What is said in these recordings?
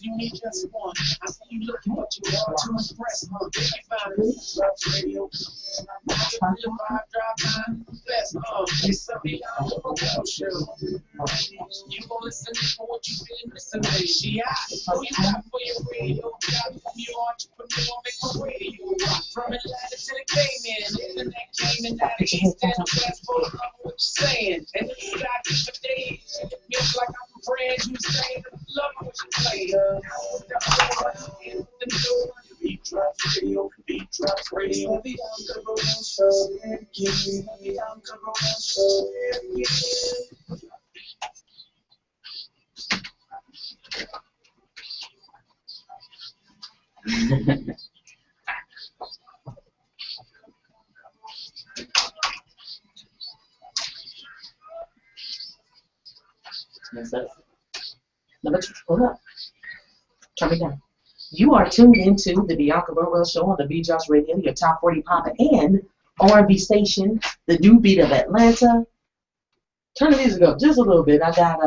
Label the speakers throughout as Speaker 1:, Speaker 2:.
Speaker 1: You need just one. I see you looking, but you are to impress. If you find TheBeatDropsRadio, your vibe drop by. That's it's the Bianca Burwell Show. You gon' listen for what you been listening. She hot. Who you got for your radio? Got from your entrepreneur, make my radio rock. From Atlanta to the Cayman, internet came and out of East and the West. For love what you're saying, and the East Side for days. It feels like I'm a friend you saying, love what you play. TheBeatDropsRadio, TheBeatDropsRadio, Bianca Burwell Show, Bianca Burwell Show,
Speaker 2: Number 2, hold up. Turn me down. You are tuned into the Bianca Burwell Show on TheBeatDropsRadio, your top 40 pop and R&B station, the new beat of Atlanta. Turn the music up just a little bit. I got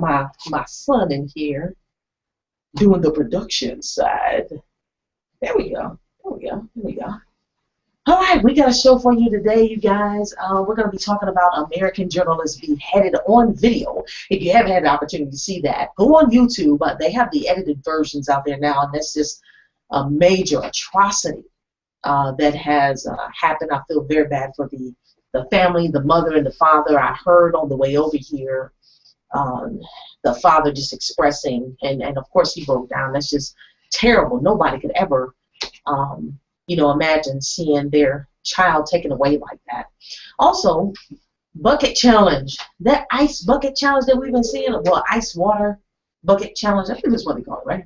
Speaker 2: my son in here doing the production side. There we go. There we go. There we go. All right, we got a show for you today, you guys. We're going to be talking about American journalist beheaded on video. If you haven't had the opportunity to see that, go on YouTube. They have the edited versions out there now, and that's just a major atrocity that has happened. I feel very bad for the family, the mother and the father. I heard on the way over here the father just expressing, and of course he broke down. That's just terrible. Nobody could ever imagine seeing their child taken away like that. Also, bucket challenge. That ice bucket challenge that we've been seeing, well, ice water bucket challenge, I think that's what they call it, right?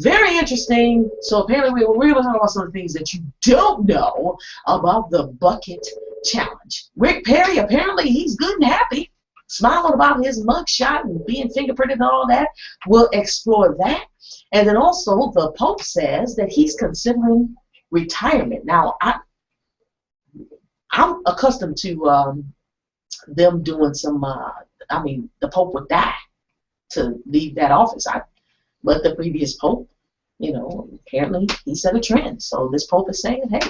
Speaker 2: Very interesting. So apparently we're going to talk about some of the things that you don't know about the bucket challenge. Rick Perry, apparently he's good and happy, smiling about his mugshot and being fingerprinted and all that. We'll explore that. And then also the Pope says that he's considering retirement. Now, I'm accustomed to them doing some, the Pope would die to leave that office. But the previous Pope, apparently he set a trend. So this Pope is saying, hey.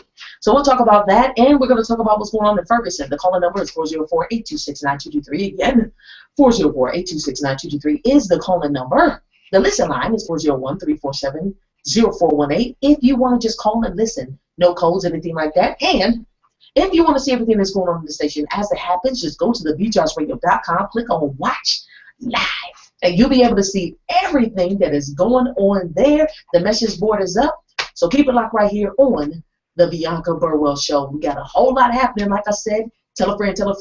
Speaker 2: So we'll talk about that, and we're going to talk about what's going on in Ferguson. The calling number is 404-826-9223. Again, 404-826-9223 is the calling number. The listen line is 401-347-0418 if you want to just call and listen. No codes, anything like that. And if you want to see everything that's going on in the station as it happens, just go to TheBeatDropsRadio.com, click on Watch Live, and you'll be able to see everything that is going on there. The message board is up, so keep it locked right here on the Bianca Burwell Show. We got a whole lot happening, like I said. Tell a friend, tell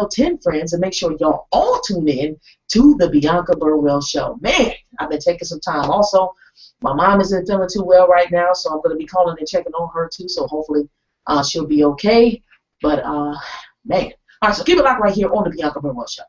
Speaker 2: 10 friends, and make sure y'all all tune in to the Bianca Burwell Show. Man, I've been taking some time. Also, my mom isn't feeling too well right now, so I'm going to be calling and checking on her too, so hopefully she'll be okay. But, man. All right, so keep it locked right here on the Bianca Burwell Show.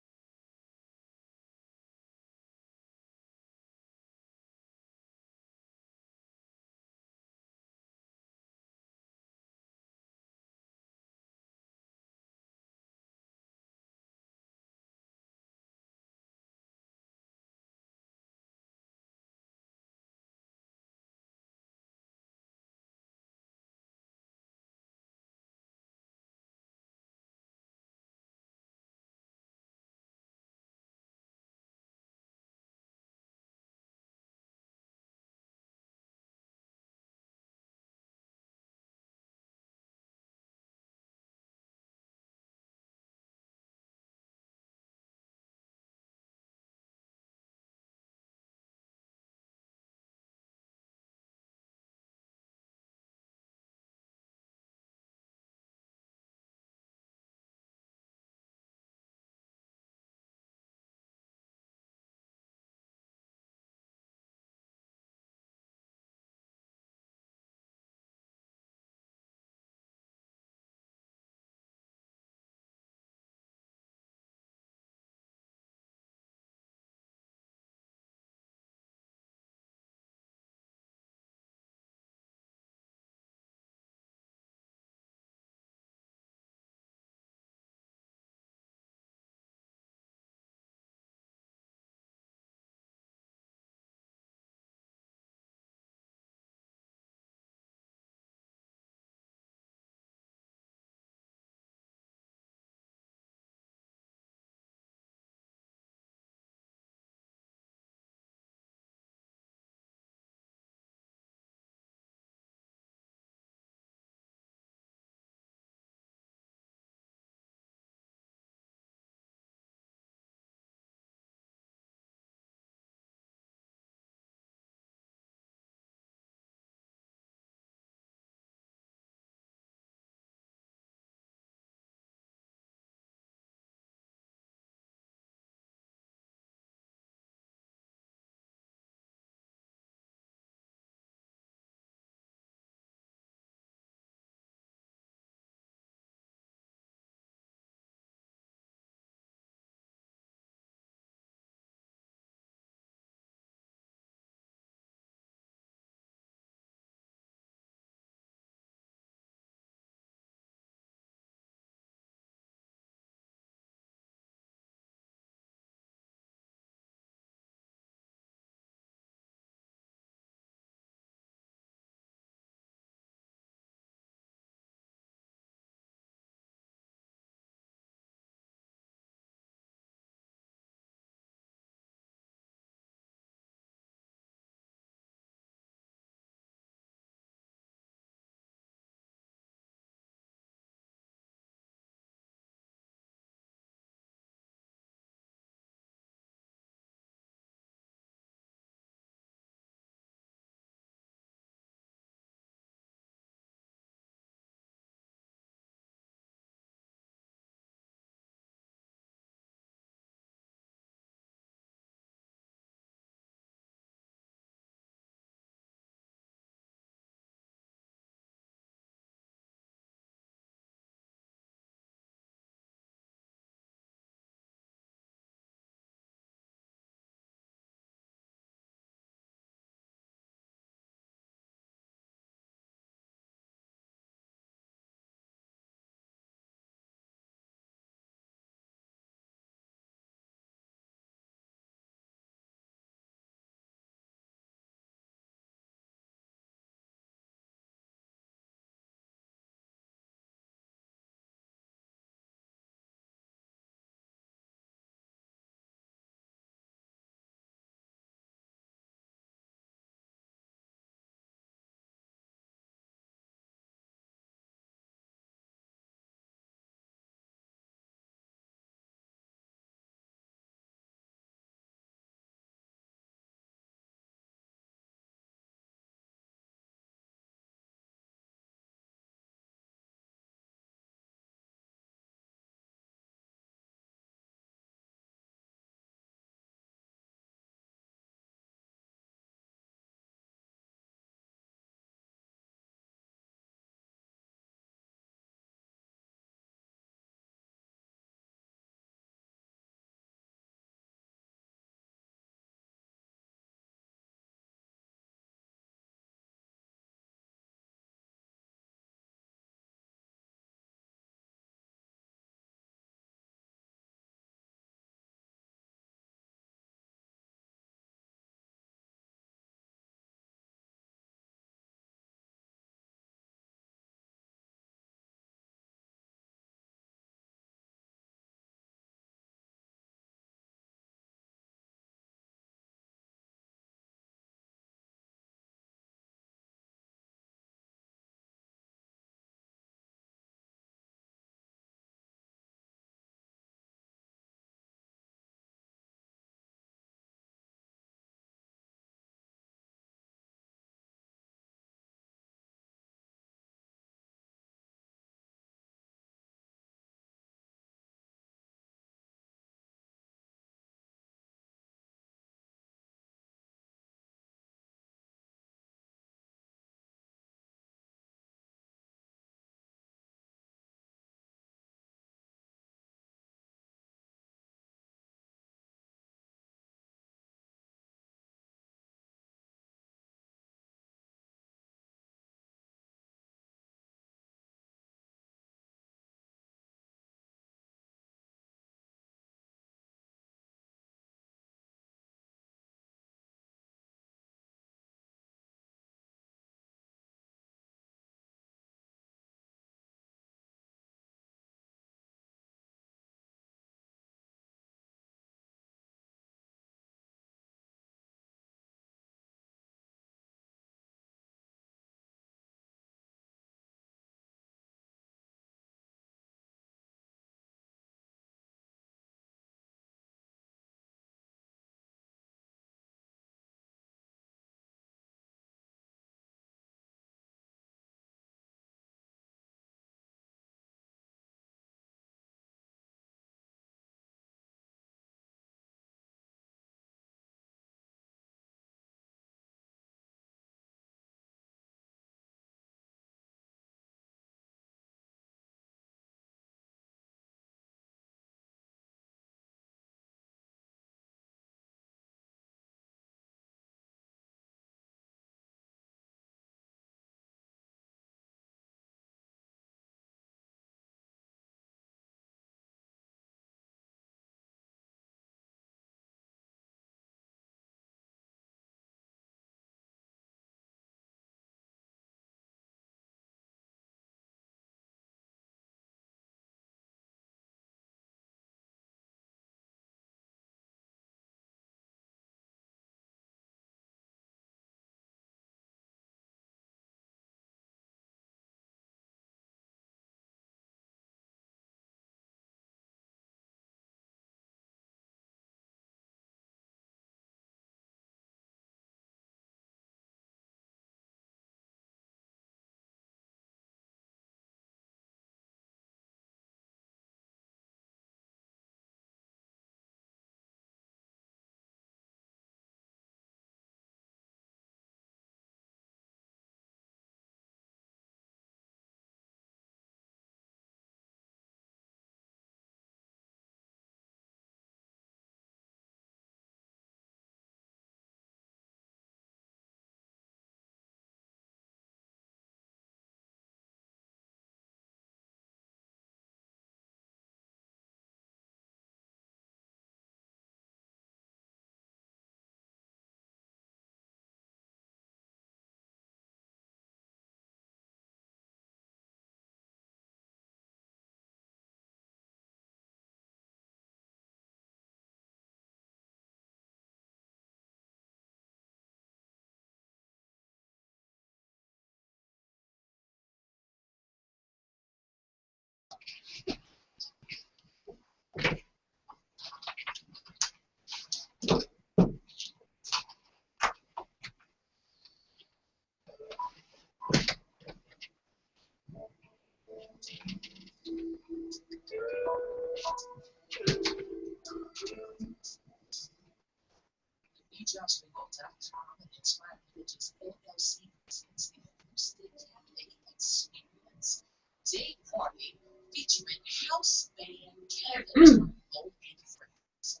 Speaker 1: TheBeatDropsRadio.com and Inspired Villages LLC presents the Acoustic Cafe Experience Day Party featuring house band Canada Low and Friends.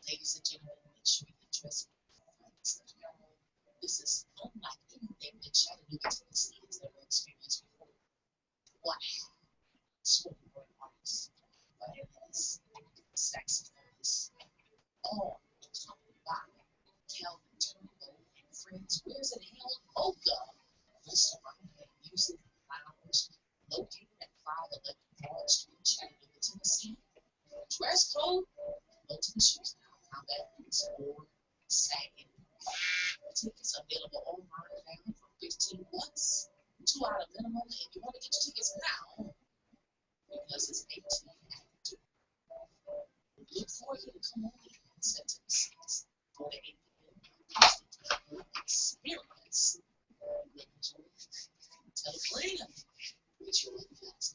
Speaker 1: Ladies and gentlemen, make sure you dress professionally. This is unlike anything that Chattanooga, Tennessee has ever experienced before. What spoken word artists, violinists, saxophonists, all accompanied by Calvin Turnbull and Friends. Where's it held? Mocha Restaurant and Music Lounge, located at 511 Broad Street, Chattanooga, Tennessee. Dress code: no tennis shoes now. Combat boots or sagging. Tickets available online now for 15 bucks. 2 hour minimum. If you want to get your tickets now, because it's 18 after. We look for you to come on in September 6th, 4 to 8 p.m. Experience. Tell a friend that you're with us.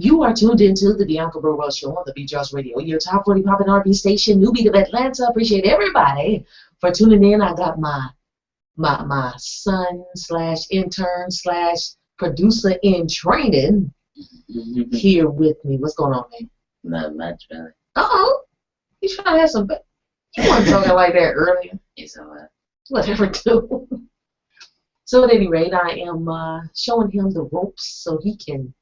Speaker 2: You are tuned into the Bianca Burwell Show on the TheBeatDropsRadio, your top 40 pop and R&B station, New Beat of Atlanta. Appreciate everybody for tuning in. I got my son / intern / producer in training here with me. What's going on, man?
Speaker 3: Not much, really.
Speaker 2: Uh-oh. You trying to have some... You weren't talking like that earlier.
Speaker 3: It's alright.
Speaker 2: Whatever, do. So at any rate, I am showing him the ropes so he can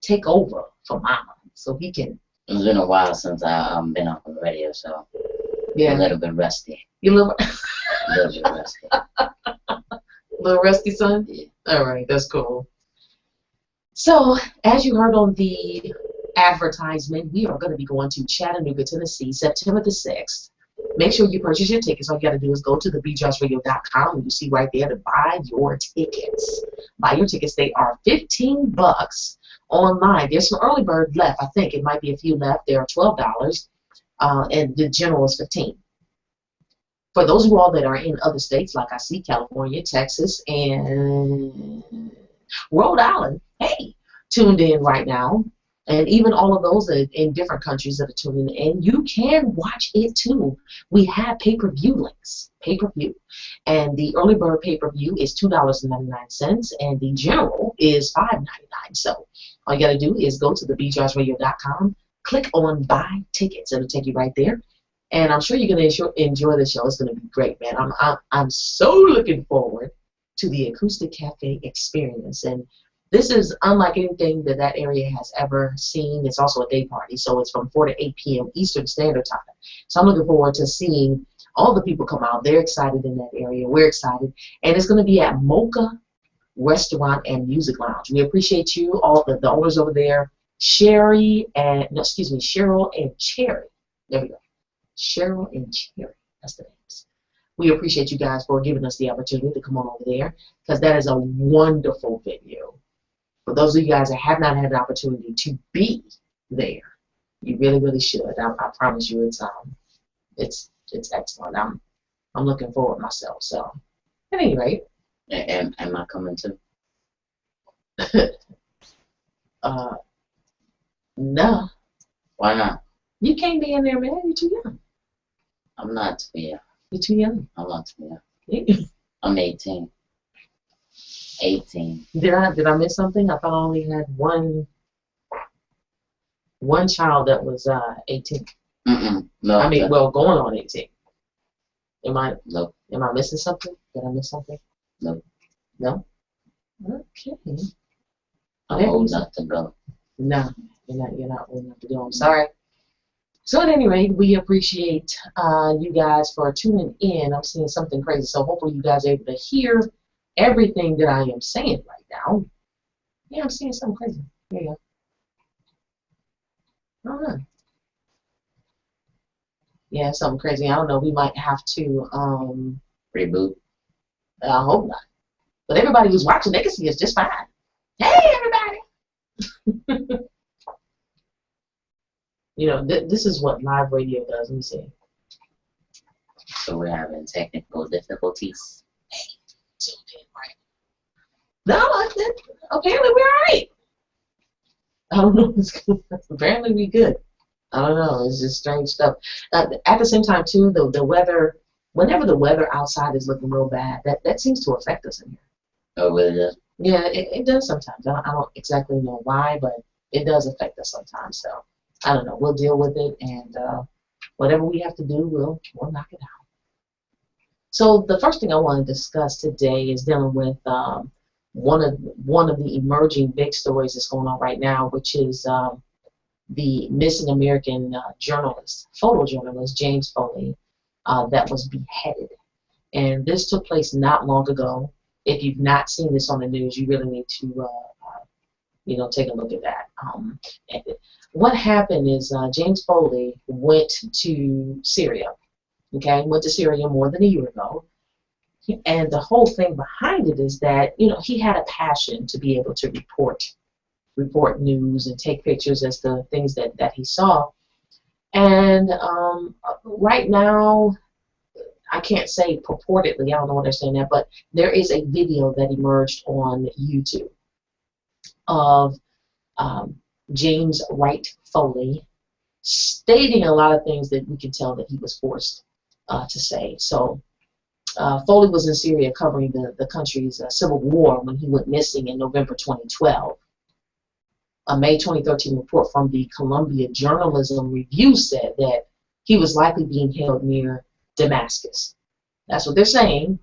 Speaker 2: take over for Mama, so he can.
Speaker 3: It's been a while since I've been on the radio, so
Speaker 2: Yeah.
Speaker 3: a little bit rusty.
Speaker 2: You little,
Speaker 3: A little bit rusty.
Speaker 2: little rusty son?
Speaker 3: Yeah.
Speaker 2: All right, that's cool. So, as you heard on the advertisement, we are going to be going to Chattanooga, Tennessee, September the 6th. Make sure you purchase your tickets. All you got to do is go to TheBeatDropsRadio.com, and you see right there to buy your tickets. Buy your tickets. They are $15 online. There's some early bird left. I think it might be a few left. They are $12, and the general is $15. For those of you all that are in other states, like I see California, Texas, and Rhode Island, hey, tuned in right now. And even all of those that in different countries that are tuning in, you can watch it too. We have pay-per-view links, pay-per-view. And the early bird pay-per-view is $2.99, and the general is $5.99. So all you got to do is go to TheBeatDropsRadio.com, click on Buy Tickets. It'll take you right there. And I'm sure you're going to enjoy the show. It's going to be great, man. I'm so looking forward to the Acoustic Cafe experience. And this is unlike anything that area has ever seen. It's also a day party, so it's from 4 to 8 p.m. Eastern Standard Time. So I'm looking forward to seeing all the people come out. They're excited in that area. We're excited. And it's going to be at Mocha Restaurant and Music Lounge. We appreciate you, all the owners over there, Cheryl and Cherry. There we go. Cheryl and Cherry. That's the names. We appreciate you guys for giving us the opportunity to come on over there, because that is a wonderful venue. For those of you guys that have not had the opportunity to be there, you really, really should. I promise you, it's excellent. I'm looking forward myself. So, at any rate,
Speaker 3: Am I coming too?
Speaker 2: No,
Speaker 3: Why not?
Speaker 2: you can't be in there, man. You're too young.
Speaker 3: I'm not too young.
Speaker 2: You're too young.
Speaker 3: I'm not too young. I'm 18. 18.
Speaker 2: Did I miss something? I thought I only had one child that was 18.
Speaker 3: No.
Speaker 2: I mean, well, going on 18.
Speaker 3: Nope.
Speaker 2: Am I missing something? Did I miss something?
Speaker 3: Nope.
Speaker 2: No? Okay.
Speaker 3: I'm old enough to go.
Speaker 2: No, you're not old enough to go. I'm sorry. So at any rate, we appreciate you guys for tuning in. I'm seeing something crazy, so hopefully you guys are able to hear everything that I am saying right now. Yeah, I'm seeing something crazy. There you go. All right. Yeah, something crazy. I don't know. We might have to
Speaker 3: Reboot.
Speaker 2: I hope not. But everybody who's watching, they can see us just fine. Hey, everybody! You know, this is what live radio does. Let me see.
Speaker 3: So we're having technical difficulties.
Speaker 2: No, apparently we're all right. I don't know. Apparently we good. I don't know. It's just strange stuff. At the same time, too, the weather, whenever the weather outside is looking real bad, that seems to affect us in here.
Speaker 3: Oh, really?
Speaker 2: Yeah, it does sometimes. I don't exactly know why, but it does affect us sometimes. So I don't know. We'll deal with it, and whatever we have to do, we'll knock it out. So the first thing I want to discuss today is dealing with one of the emerging big stories that's going on right now, which is the missing American journalist, photojournalist James Foley, that was beheaded. And this took place not long ago. If you've not seen this on the news, you really need to take a look at that. What happened is James Foley went to Syria. Okay, went to Syria more than a year ago. And the whole thing behind it is that, he had a passion to be able to report news and take pictures as the things that he saw. And right now, I can't say purportedly, I don't know what they're saying that, but there is a video that emerged on YouTube of James Wright Foley stating a lot of things that we can tell that he was forced to say. So Foley was in Syria covering the country's civil war when he went missing in November 2012. A May 2013 report from the Columbia Journalism Review said that he was likely being held near Damascus. That's what they're saying.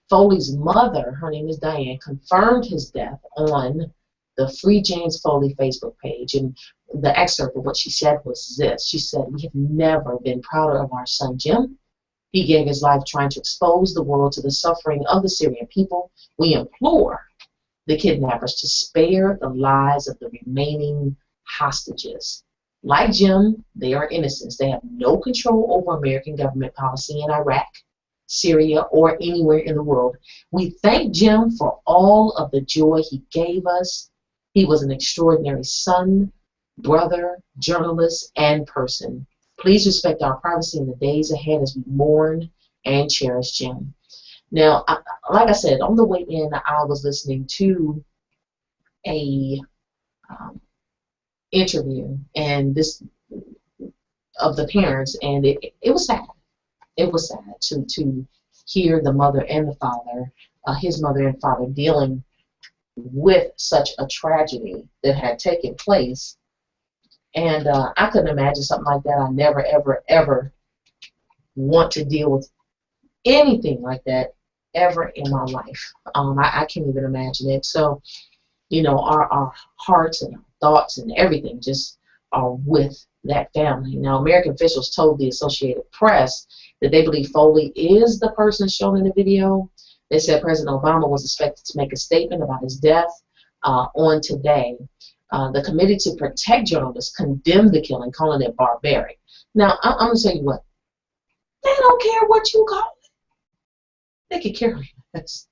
Speaker 2: Foley's mother, her name is Diane, confirmed his death on the Free James Foley Facebook page. And the excerpt of what she said was this. She said, "We have never been prouder of our son Jim. He gave his life trying to expose the world to the suffering of the Syrian people. We implore the kidnappers to spare the lives of the remaining hostages. Like Jim, they are innocents. They have no control over American government policy in Iraq, Syria, or anywhere in the world. We thank Jim for all of the joy he gave us. He was an extraordinary son, brother, journalist, and person. Please respect our privacy in the days ahead as we mourn and cherish Jim." Now, like I said, on the way in, I was listening to a interview and this of the parents, and it was sad. It was sad to hear the mother and the father, his mother and father, dealing with such a tragedy that had taken place. And I couldn't imagine something like that. I never, ever, ever want to deal with anything like that ever in my life. I can't even imagine it. So, our hearts and our thoughts and everything just are with that family. Now, American officials told the Associated Press that they believe Foley is the person shown in the video. They said President Obama was expected to make a statement about his death on today. The Committee to Protect Journalists condemned the killing, calling it barbaric. Now, I'm going to tell you what. They don't care what you call it. They could care less.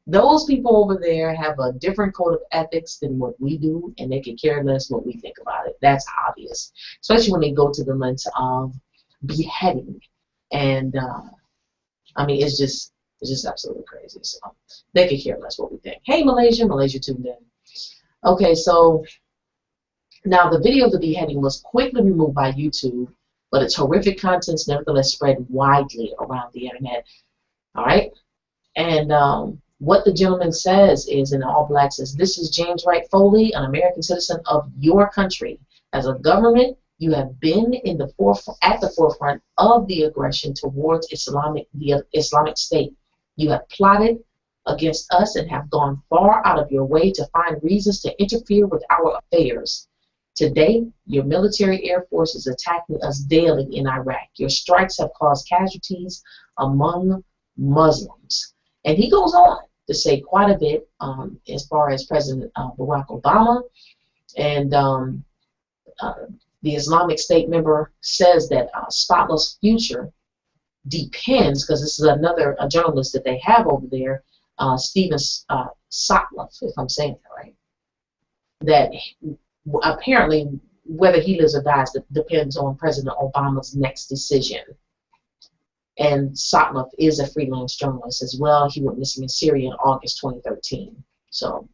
Speaker 2: Those people over there have a different code of ethics than what we do, and they could care less what we think about it. That's obvious, especially when they go to the length of beheading. And it's just absolutely crazy. So they could care less what we think. Hey, Malaysia tuned in. Okay, so now the video of the beheading was quickly removed by YouTube, but its horrific contents nevertheless spread widely around the internet. All right, and what the gentleman says is, in all black, says, "This is James Wright Foley, an American citizen of your country. As a government, you have been at the forefront of the aggression towards the Islamic State. You have plotted against us and have gone far out of your way to find reasons to interfere with our affairs. Today, your military air force is attacking us daily in Iraq. Your strikes have caused casualties among Muslims." And he goes on to say quite a bit as far as President Barack Obama. And the Islamic State member says that spotless future depends, because this is another journalist that they have over there, Stephen Sotloff, if I'm saying that right, that apparently whether he lives or dies depends on President Obama's next decision. And Sotloff is a freelance journalist as well. He went missing in Syria in August 2013. So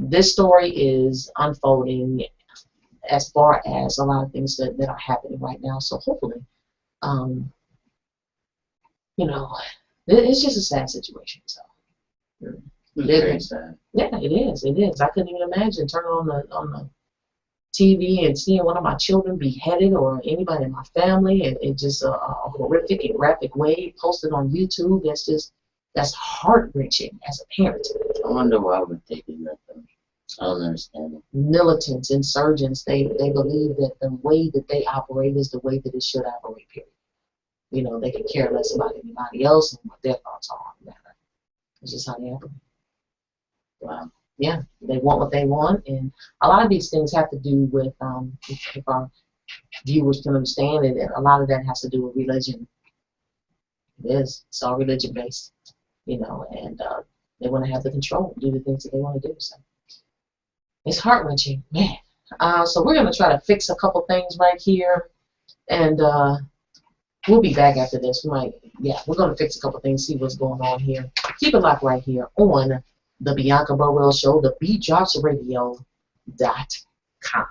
Speaker 2: this story is unfolding as far as a lot of things that are happening right now. So hopefully, you know, it's just a sad situation. So
Speaker 3: It's very sad.
Speaker 2: yeah, it is. It is. I couldn't even imagine turning on the TV and seeing one of my children beheaded or anybody in my family, and it just a horrific and graphic way posted on YouTube. That's heart wrenching as a parent.
Speaker 3: I wonder why we're taking that. I don't understand it.
Speaker 2: Militants, insurgents, they believe that the way that they operate is the way that it should operate, period. You know, they can care less about anybody else and what their thoughts are on the matter. It's just how they operate.
Speaker 3: Wow.
Speaker 2: Yeah, they want what they want, and a lot of these things have to do with, if our viewers can understand it, and a lot of that has to do with religion. It is. It's all religion based, you know, and they want to have the control, do the things that they want to do. So it's heart wrenching, man. So we're gonna try to fix a couple things right here, and we'll be back after this. We're gonna fix a couple things, see what's going on here. Keep it locked right here on the Bianca Burwell Show, TheBeatDropsRadio.com.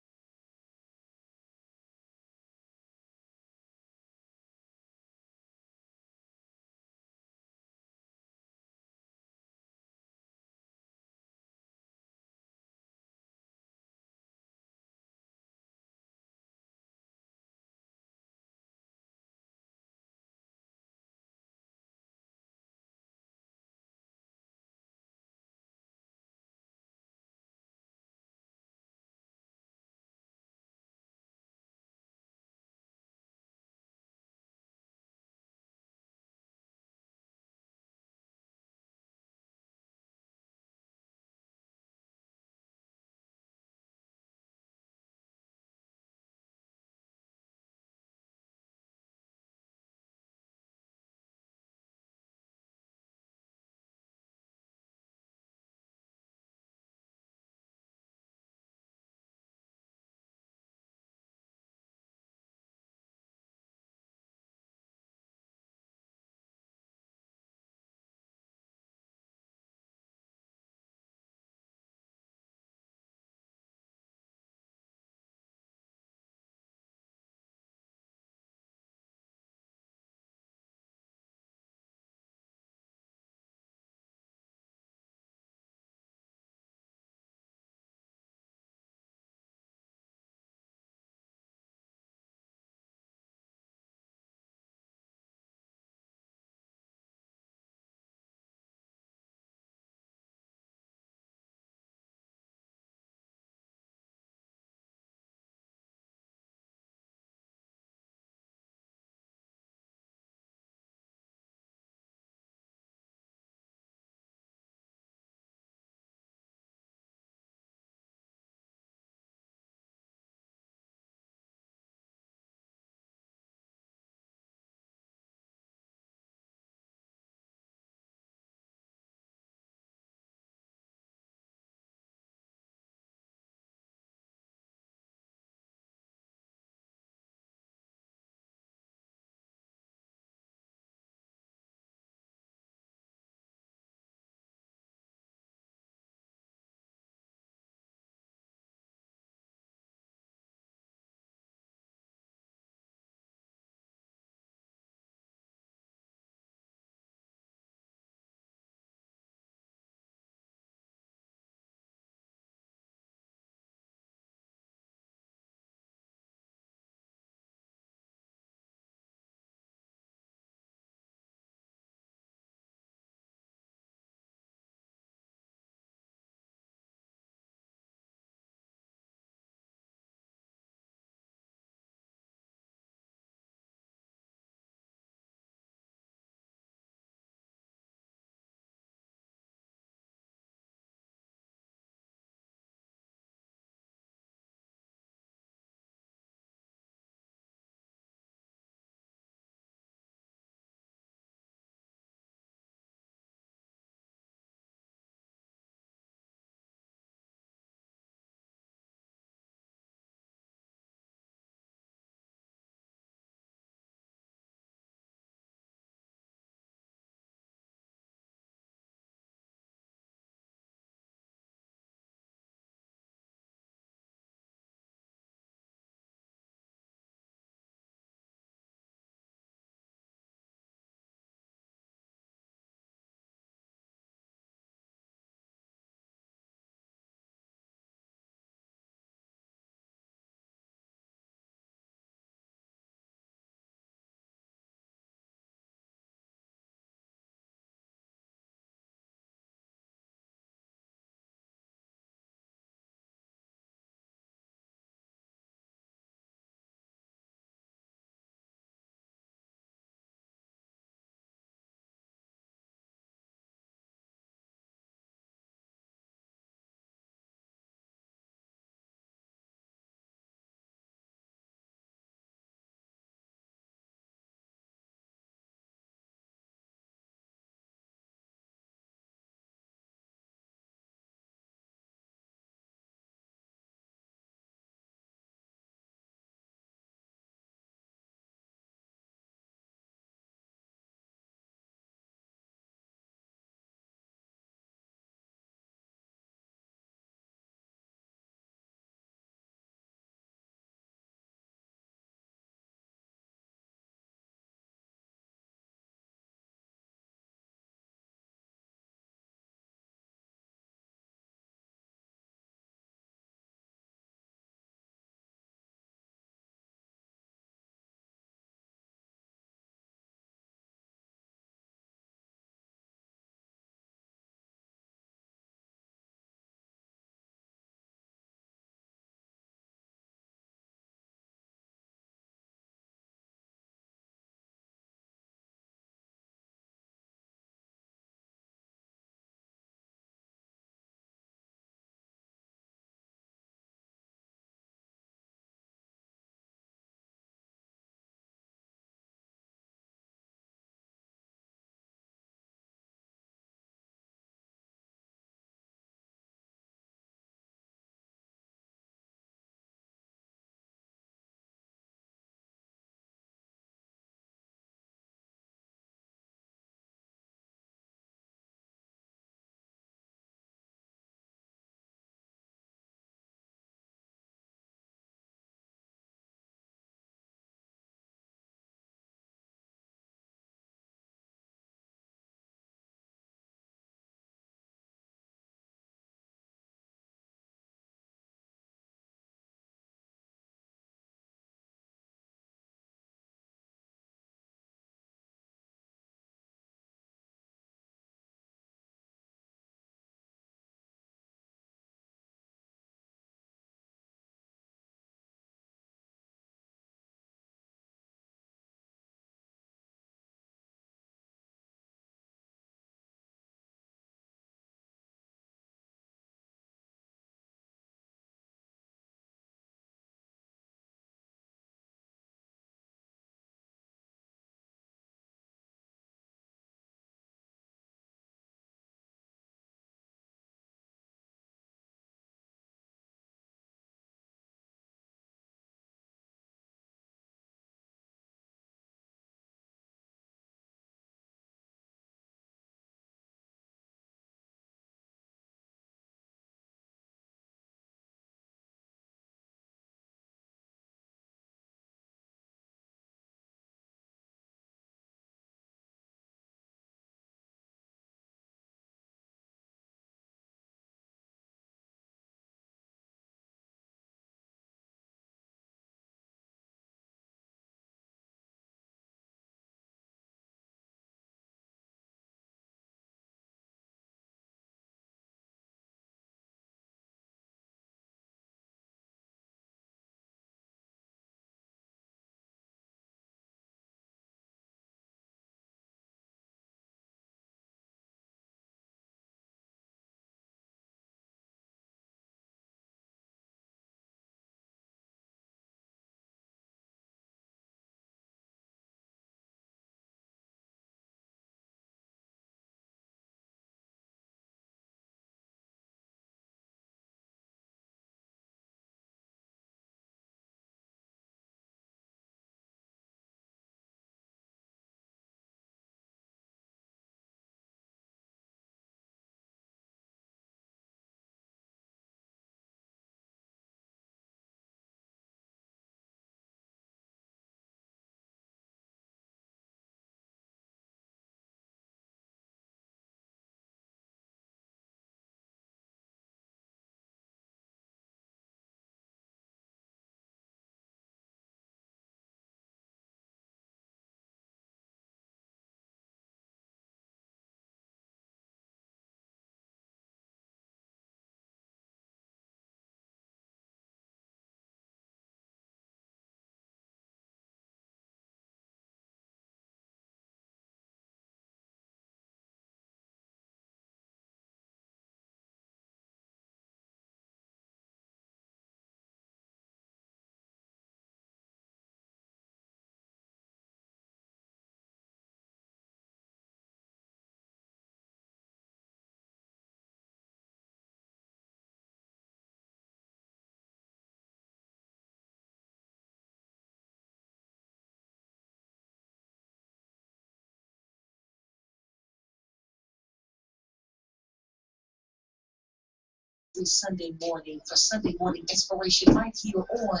Speaker 2: every Sunday morning for Sunday morning inspiration right here on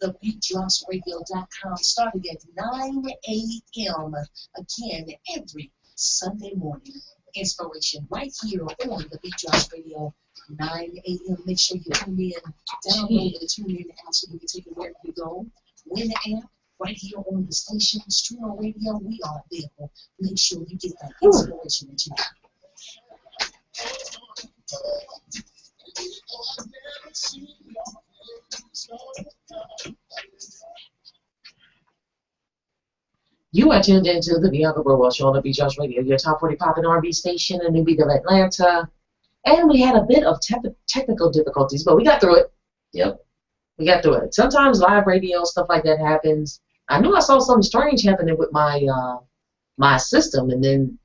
Speaker 2: TheBeatDropsRadio.com starting at 9 a.m. Again, every Sunday morning inspiration right here on the Beat Drops Radio, 9 a.m. Make sure you tune in, download the Tune In app so you can take it wherever you go. Win the app right here on the station, Streamer Radio. We are available. Make sure you get that inspiration that you need. You are tuned into the Bianca Burwell Show on the Beat Drops Radio, your top 40 pop and R&B station in the beat of Atlanta. And we had a bit of technical difficulties, but we got through it.
Speaker 3: Yep.
Speaker 2: We got through it. Sometimes live radio, stuff like that happens. I knew I saw something strange happening with my my system, and then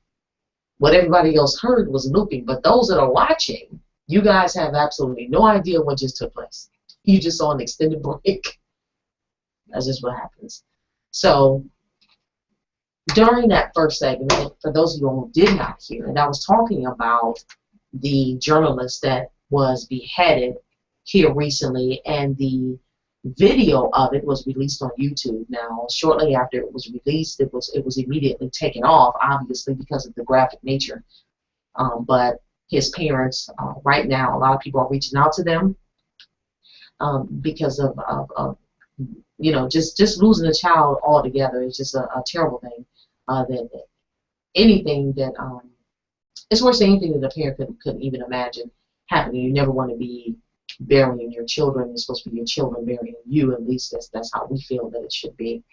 Speaker 2: what everybody else heard was looping. But those that are watching, you guys have absolutely no idea what just took place. You just saw an extended break. That's just what happens. So during that first segment, for those of you who did not hear it, I was talking about the journalist that was beheaded here recently, and the video of it was released on YouTube. Now, shortly after it was released, it was immediately taken off, obviously because of the graphic nature. But his parents, right now, a lot of people are reaching out to them because of you know, just losing a child altogether is just a terrible thing. That anything that it's worse than anything that a parent couldn't even imagine happening. You never want to be burying your children. It's supposed to be your children burying you. At least that's how we feel that it should be.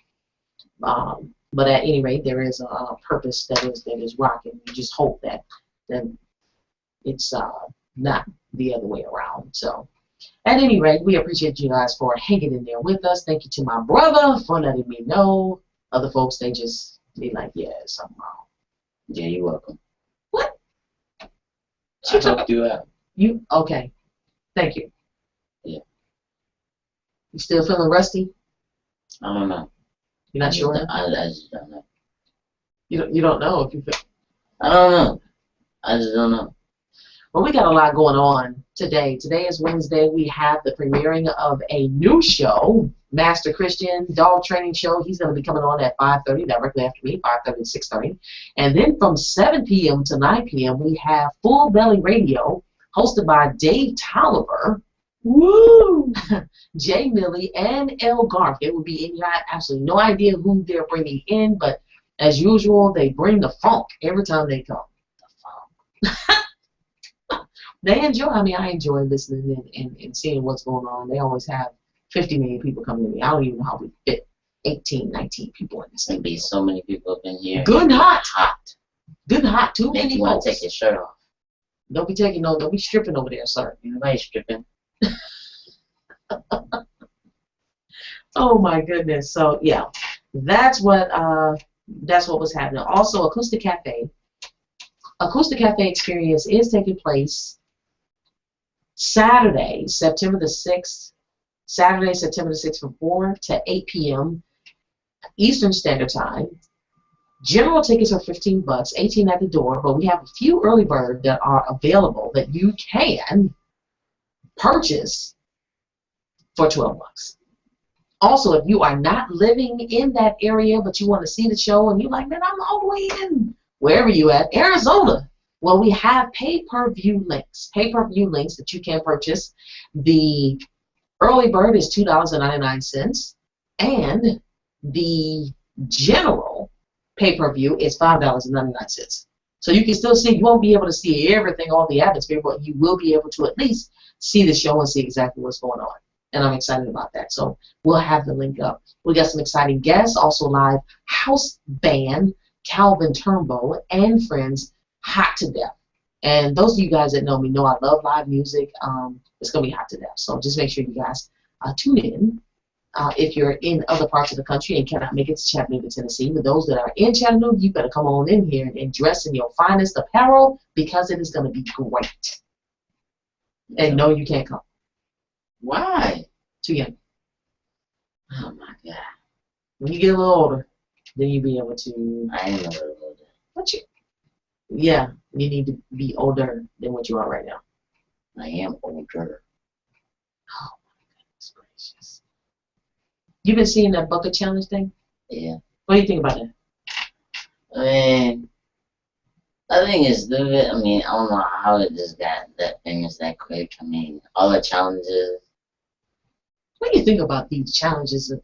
Speaker 2: But at any rate, there is a purpose that is rocking. You just hope that it's not the other way around. So at any rate, we appreciate you guys for hanging in there with us. Thank you to my brother for letting me know. Other folks, they just be like, yeah, something wrong.
Speaker 3: Yeah, you're welcome.
Speaker 2: What?
Speaker 3: I helped you out.
Speaker 2: You okay? Thank you.
Speaker 3: Yeah.
Speaker 2: You still feeling rusty?
Speaker 3: I don't know.
Speaker 2: You're not sure?
Speaker 3: I just don't know.
Speaker 2: You don't know if you feel.
Speaker 3: I don't know. I just don't know.
Speaker 2: Well, we got a lot going on today. Today is Wednesday. We have the premiering of a new show, Master Christian Dog Training Show. He's going to be coming on at 5:30, directly after me, 5:30 to 6:30. And then from 7 p.m. to 9 p.m., we have Full Belly Radio, hosted by Dave Tolliver, woo, Jay Millie, and El Garfield will be in here. I have absolutely no idea who they're bringing in, but as usual, they bring the funk every time they come. The funk. They enjoy. I mean, I enjoy listening and seeing what's going on. They always have 50 million people coming in. I don't even know how we fit 18, 19 people in this thing.
Speaker 3: There'll be so many people up in here.
Speaker 2: Good and hot. Good and hot. Too many
Speaker 3: You want
Speaker 2: folks.
Speaker 3: to take your shirt off.
Speaker 2: Don't be stripping over there, sir.
Speaker 3: Nobody's stripping.
Speaker 2: Oh my goodness. So yeah, that's what was happening. Also, Acoustic Cafe experience is taking place Saturday, September the 6th, from 4 to 8 p.m. Eastern Standard Time. General tickets are $15, $18 at the door, but we have a few early bird that are available that you can purchase for $12. Also, if you are not living in that area but you want to see the show and you're like, man, I'm all the way in wherever you at, Arizona. Well, we have pay-per-view links that you can purchase. The early bird is $2.99, and the general pay-per-view is $5.99. So you can still see. You won't be able to see everything, all the atmosphere, but you will be able to at least see the show and see exactly what's going on. And I'm excited about that. So we'll have the link up. We got some exciting guests, also live house band, Calvin Turnbow and friends, hot to death. And those of you guys that know me know I love live music. It's going to be hot to death. So just make sure you guys tune in. If you're in other parts of the country and cannot make it to Chattanooga, Tennessee, but those that are in Chattanooga, you better come on in here and dress in your finest apparel because it is going to be great. And no, you can't come.
Speaker 3: Why?
Speaker 2: Too young.
Speaker 3: Oh my God.
Speaker 2: When you get a little older, then you'll be able to.
Speaker 3: I ain't never older.
Speaker 2: What you? Yeah, you need to be older than what you are right now.
Speaker 3: I am older.
Speaker 2: Oh my goodness gracious! You been seeing that bucket challenge thing?
Speaker 3: Yeah.
Speaker 2: What do you think about it?
Speaker 3: I mean, I think it's stupid. I mean, I don't know how it just got that famous that quick. I mean, all the challenges.
Speaker 2: What do you think about these challenges of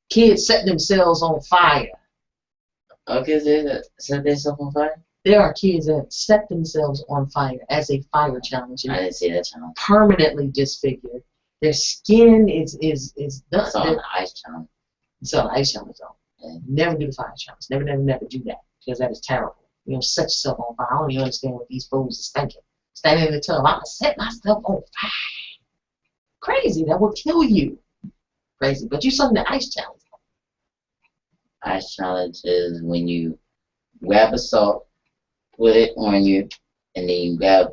Speaker 2: kids setting themselves on fire?
Speaker 3: Okay, they set themselves on fire?
Speaker 2: There are kids that set themselves on fire as a fire challenge
Speaker 3: I
Speaker 2: and
Speaker 3: didn't see that challenge.
Speaker 2: permanently disfigured. Their skin is done.
Speaker 3: I saw the ice challenge.
Speaker 2: So the ice challenge though.
Speaker 3: Yeah.
Speaker 2: Never do the fire challenge. Never do that because that is terrible. You know, set yourself on fire. I don't even understand what these fools is thinking. Standing in the tub, I'm gonna set myself on fire. Crazy. That will kill you. Crazy. But you saw the ice challenge.
Speaker 3: Ice challenge is when you grab a salt, put it on you, and then you grab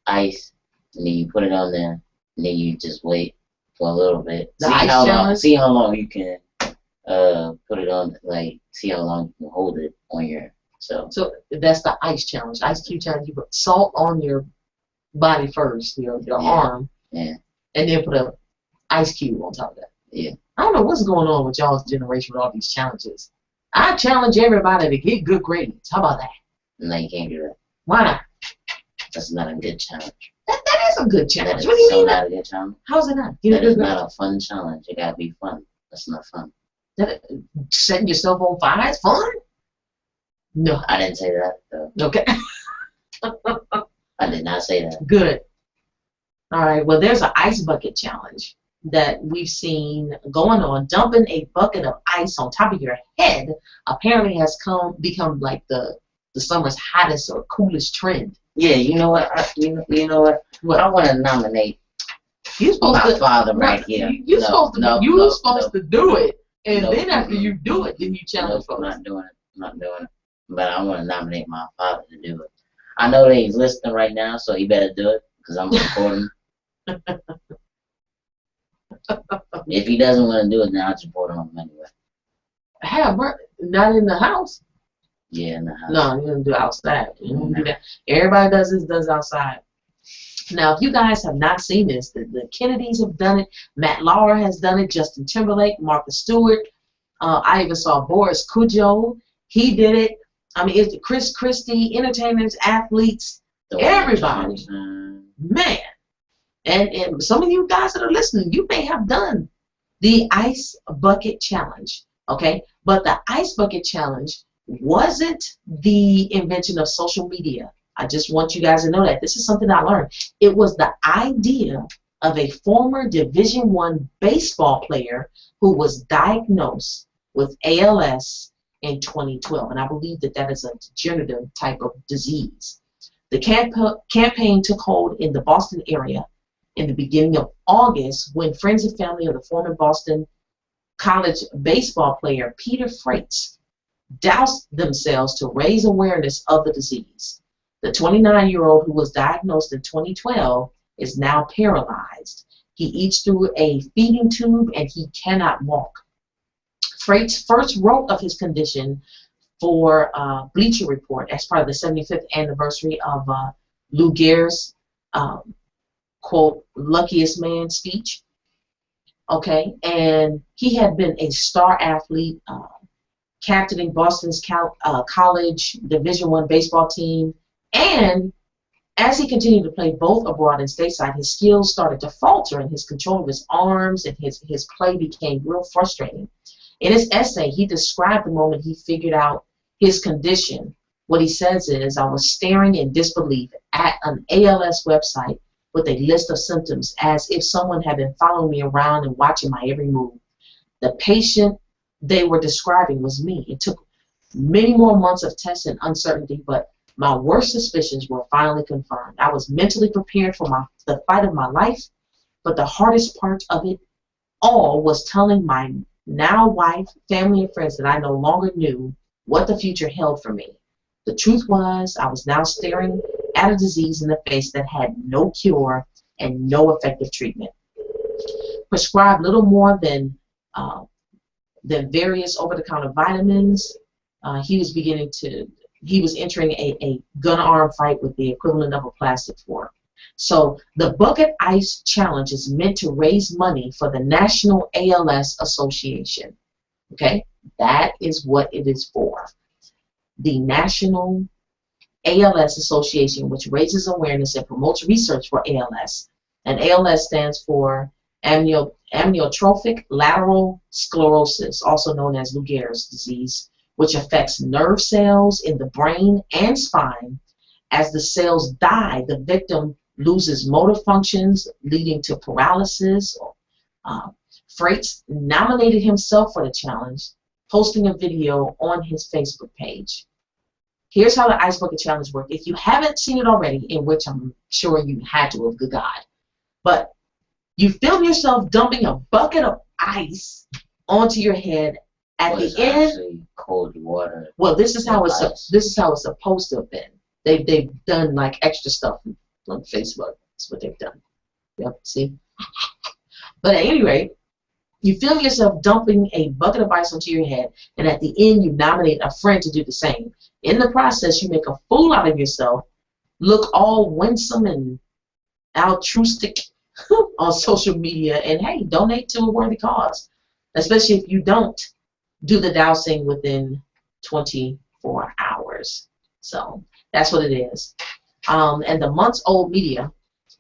Speaker 3: ice, and then you put it on there, and then you just wait for a little bit.
Speaker 2: The ice challenge?
Speaker 3: See how long you can put it on, like, see how long you can hold it on your self.
Speaker 2: So that's the ice challenge. Ice cube challenge. You put salt on your body first, your arm,
Speaker 3: Yeah.
Speaker 2: and then put a ice cube on top of that.
Speaker 3: Yeah.
Speaker 2: I don't know what's going on with y'all's generation with all these challenges. I challenge everybody to get good grades. How about that?
Speaker 3: No, you can't do that.
Speaker 2: Why not?
Speaker 3: That's not a good challenge.
Speaker 2: That is a good
Speaker 3: That
Speaker 2: challenge.
Speaker 3: is
Speaker 2: What do you
Speaker 3: so
Speaker 2: mean?
Speaker 3: not a good challenge.
Speaker 2: How's it not?
Speaker 3: That is not a fun challenge. It gotta be fun. That's not fun.
Speaker 2: Setting yourself on fire is fun? No.
Speaker 3: I didn't say that, though.
Speaker 2: Okay.
Speaker 3: I did not say that.
Speaker 2: Good. All right. Well, there's an ice bucket challenge that we've seen going on. Dumping a bucket of ice on top of your head apparently has become like the summer's hottest or coolest trend.
Speaker 3: Yeah, you know what? You know what?
Speaker 2: What?
Speaker 3: I want to nominate
Speaker 2: You're supposed
Speaker 3: my
Speaker 2: to.
Speaker 3: father right here.
Speaker 2: You're supposed to do it, and
Speaker 3: No,
Speaker 2: then after you do it, then you challenge
Speaker 3: I'm
Speaker 2: folks.
Speaker 3: not doing it. I'm not doing it. But I want to nominate my father to do it. I know that he's listening right now, so he better do it because I'm recording. If he doesn't want to do it, then I'll just report on him anyway.
Speaker 2: Not in the house.
Speaker 3: Yeah, in the house.
Speaker 2: No, you don't do it outside. You don't do that. Everybody does outside. Now, if you guys have not seen this, the Kennedys have done it. Matt Lauer has done it. Justin Timberlake, Martha Stewart. I even saw Boris Cujo. He did it. I mean, it's Chris Christie, entertainers, athletes, everybody. Man. And some of you guys that are listening, you may have done the Ice Bucket Challenge. Okay? But the Ice Bucket Challenge wasn't the invention of social media. I just want you guys to know that. This is something I learned. It was the idea of a former Division I baseball player who was diagnosed with ALS in 2012. And I believe that is a degenerative type of disease. The campaign took hold in the Boston area in the beginning of August when friends and family of the former Boston College baseball player Peter Freites doused themselves to raise awareness of the disease. The 29-year-old who was diagnosed in 2012 is now paralyzed. He eats through a feeding tube and he cannot walk. Freites first wrote of his condition for Bleacher Report as part of the 75th anniversary of Lou Gehrig's quote, luckiest man speech. Okay, and he had been a star athlete, captaining Boston's college Division I baseball team, and as he continued to play both abroad and stateside, his skills started to falter and his control of his arms and his play became real frustrating. In his essay, he described the moment he figured out his condition. What he says is, I was staring in disbelief at an ALS website with a list of symptoms as if someone had been following me around and watching my every move. The patient they were describing was me. It took many more months of tests and uncertainty, but my worst suspicions were finally confirmed. I was mentally prepared for the fight of my life, but the hardest part of it all was telling my now wife, family, and friends that I no longer knew what the future held for me. The truth was, I was now staring at a disease in the face that had no cure and no effective treatment. Prescribed little more than various over-the-counter vitamins, he was entering a gun arm fight with the equivalent of a plastic fork. So the Bucket Ice Challenge is meant to raise money for the National ALS Association. Okay, that is what it is for. The National ALS Association, which raises awareness and promotes research for ALS. And ALS stands for amyotrophic lateral sclerosis, also known as Lou Gehrig's disease, which affects nerve cells in the brain and spine. As the cells die, the victim loses motor functions, leading to paralysis. Freights nominated himself for the challenge, posting a video on his Facebook page. Here's how the Ice Bucket Challenge works. If you haven't seen it already, in which I'm sure you had to have, good God, but you film yourself dumping a bucket of ice onto your head. At the end,
Speaker 3: actually cold water.
Speaker 2: Well, this is how it's supposed to have been. They've done like extra stuff on Facebook. That's what they've done. Yep. See. But at any rate, you film yourself dumping a bucket of ice onto your head, and at the end, you nominate a friend to do the same. In the process, you make a fool out of yourself, look all winsome and altruistic on social media, and hey, donate to a worthy cause, especially if you don't do the dousing within 24 hours. So that's what it is. And the months-old media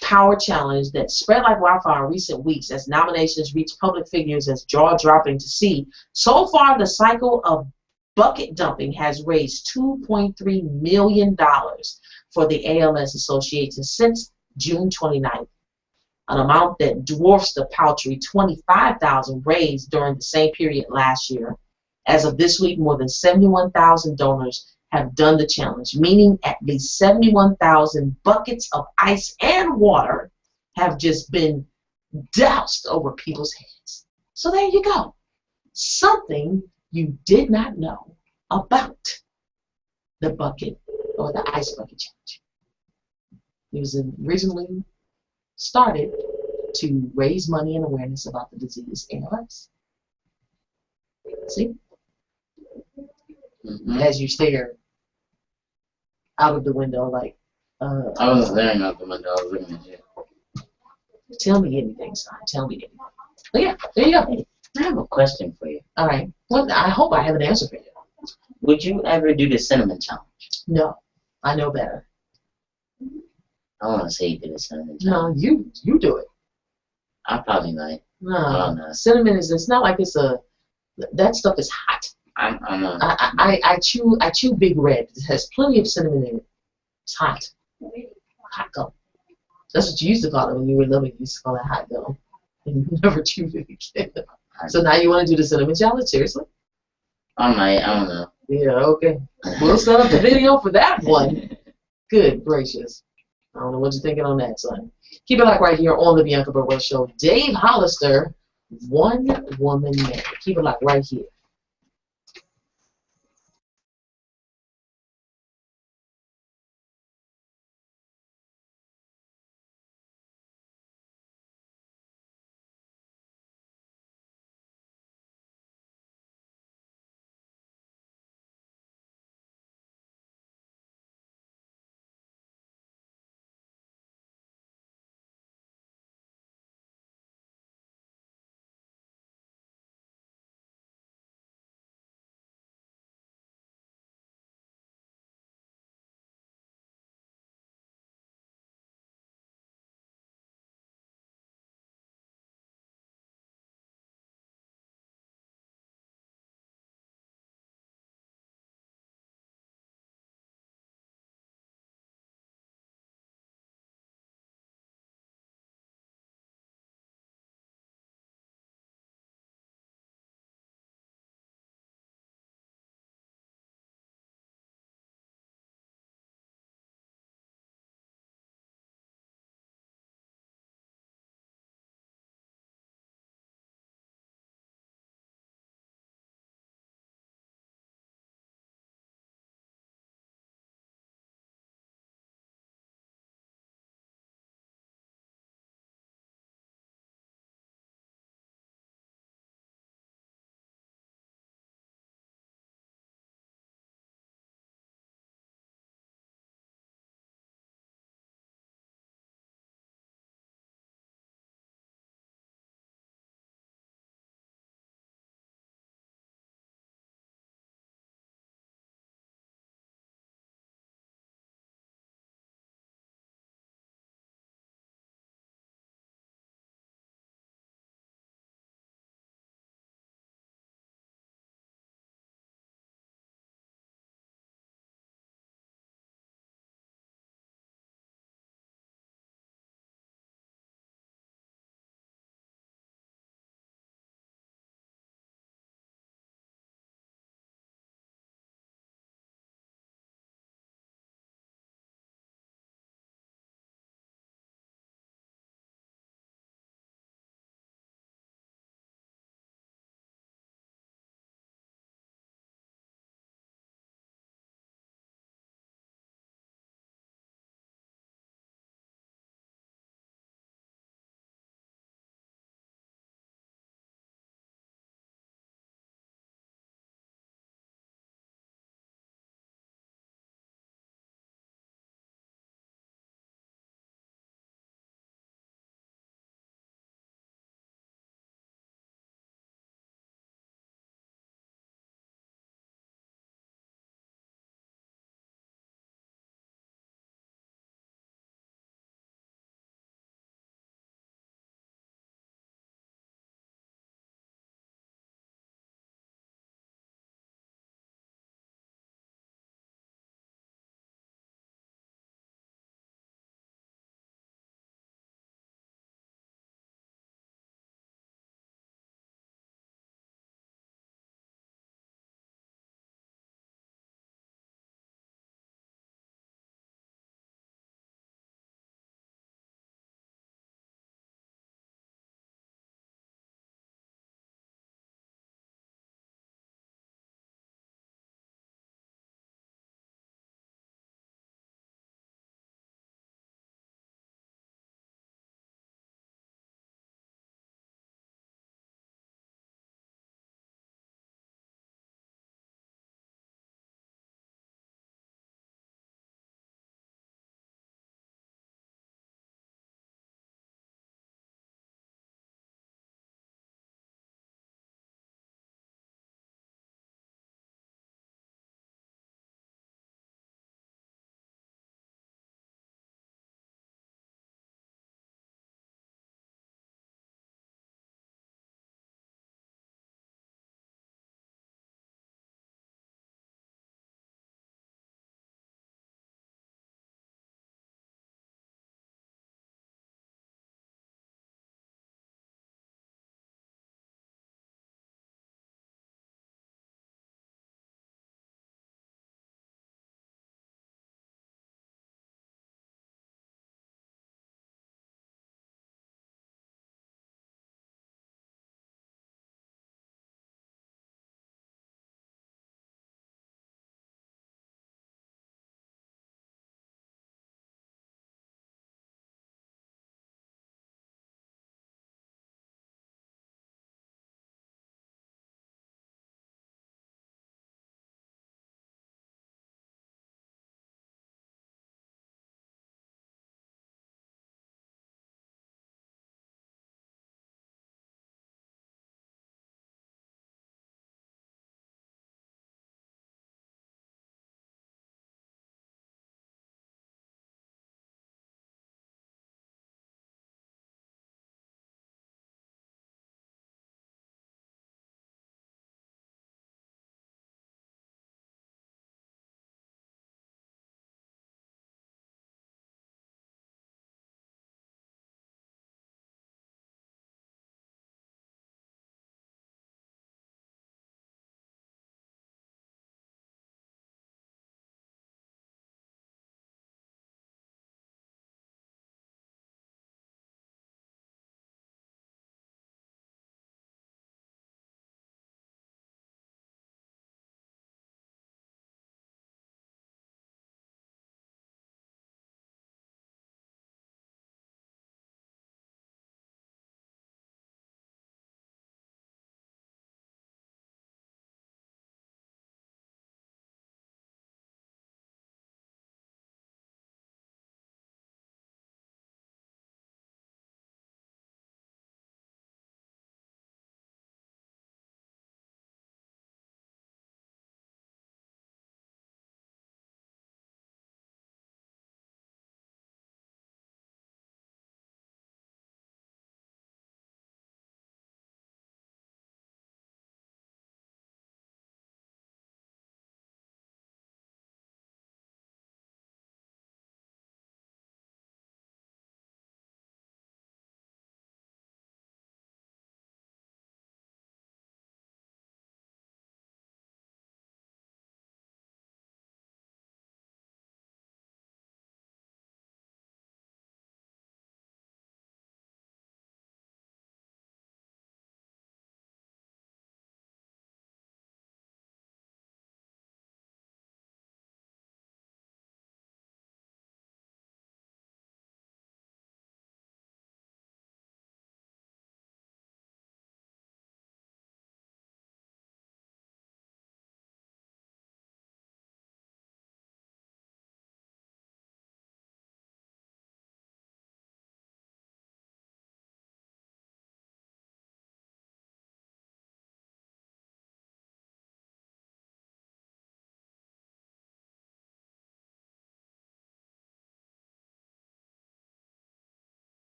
Speaker 2: power challenge that spread like wildfire in recent weeks as nominations reach public figures as jaw-dropping to see. So far, the cycle of bucket dumping has raised $2.3 million for the ALS Association since June 29th, an amount that dwarfs the paltry $25,000 raised during the same period last year. As of this week, more than 71,000 donors have done the challenge, meaning at least 71,000 buckets of ice and water have just been doused over people's heads. So there you go. Something you did not know about the bucket or the Ice Bucket Challenge. It was originally started to raise money and awareness about the disease ALS. See? As you stare out of the window like...
Speaker 3: I was staring out the window. I was looking at you.
Speaker 2: Tell me anything, son. Tell me anything. But yeah, there you go.
Speaker 3: I have a question for you.
Speaker 2: All right. Well, I hope I have an answer for you.
Speaker 3: Would you ever do the cinnamon challenge?
Speaker 2: No. I know better.
Speaker 3: I want to say you did the cinnamon challenge.
Speaker 2: No, you do it.
Speaker 3: I probably might.
Speaker 2: No. Cinnamon is, it's not like it's a, that stuff is hot. I chew Big Red. It has plenty of cinnamon in it. It's hot. Hot gum. That's what you used to call it when you were little. You used to call it hot gum. And you never chewed it again. So now you want to do the cinnamon challenge? Seriously?
Speaker 3: I might. I don't know.
Speaker 2: Yeah, okay. We'll set up the video for that one. Good gracious. I don't know what you're thinking on that, son. Keep it like right here on the Bianca Burwell Show. Dave Hollister, One Woman Man. Keep it like right here.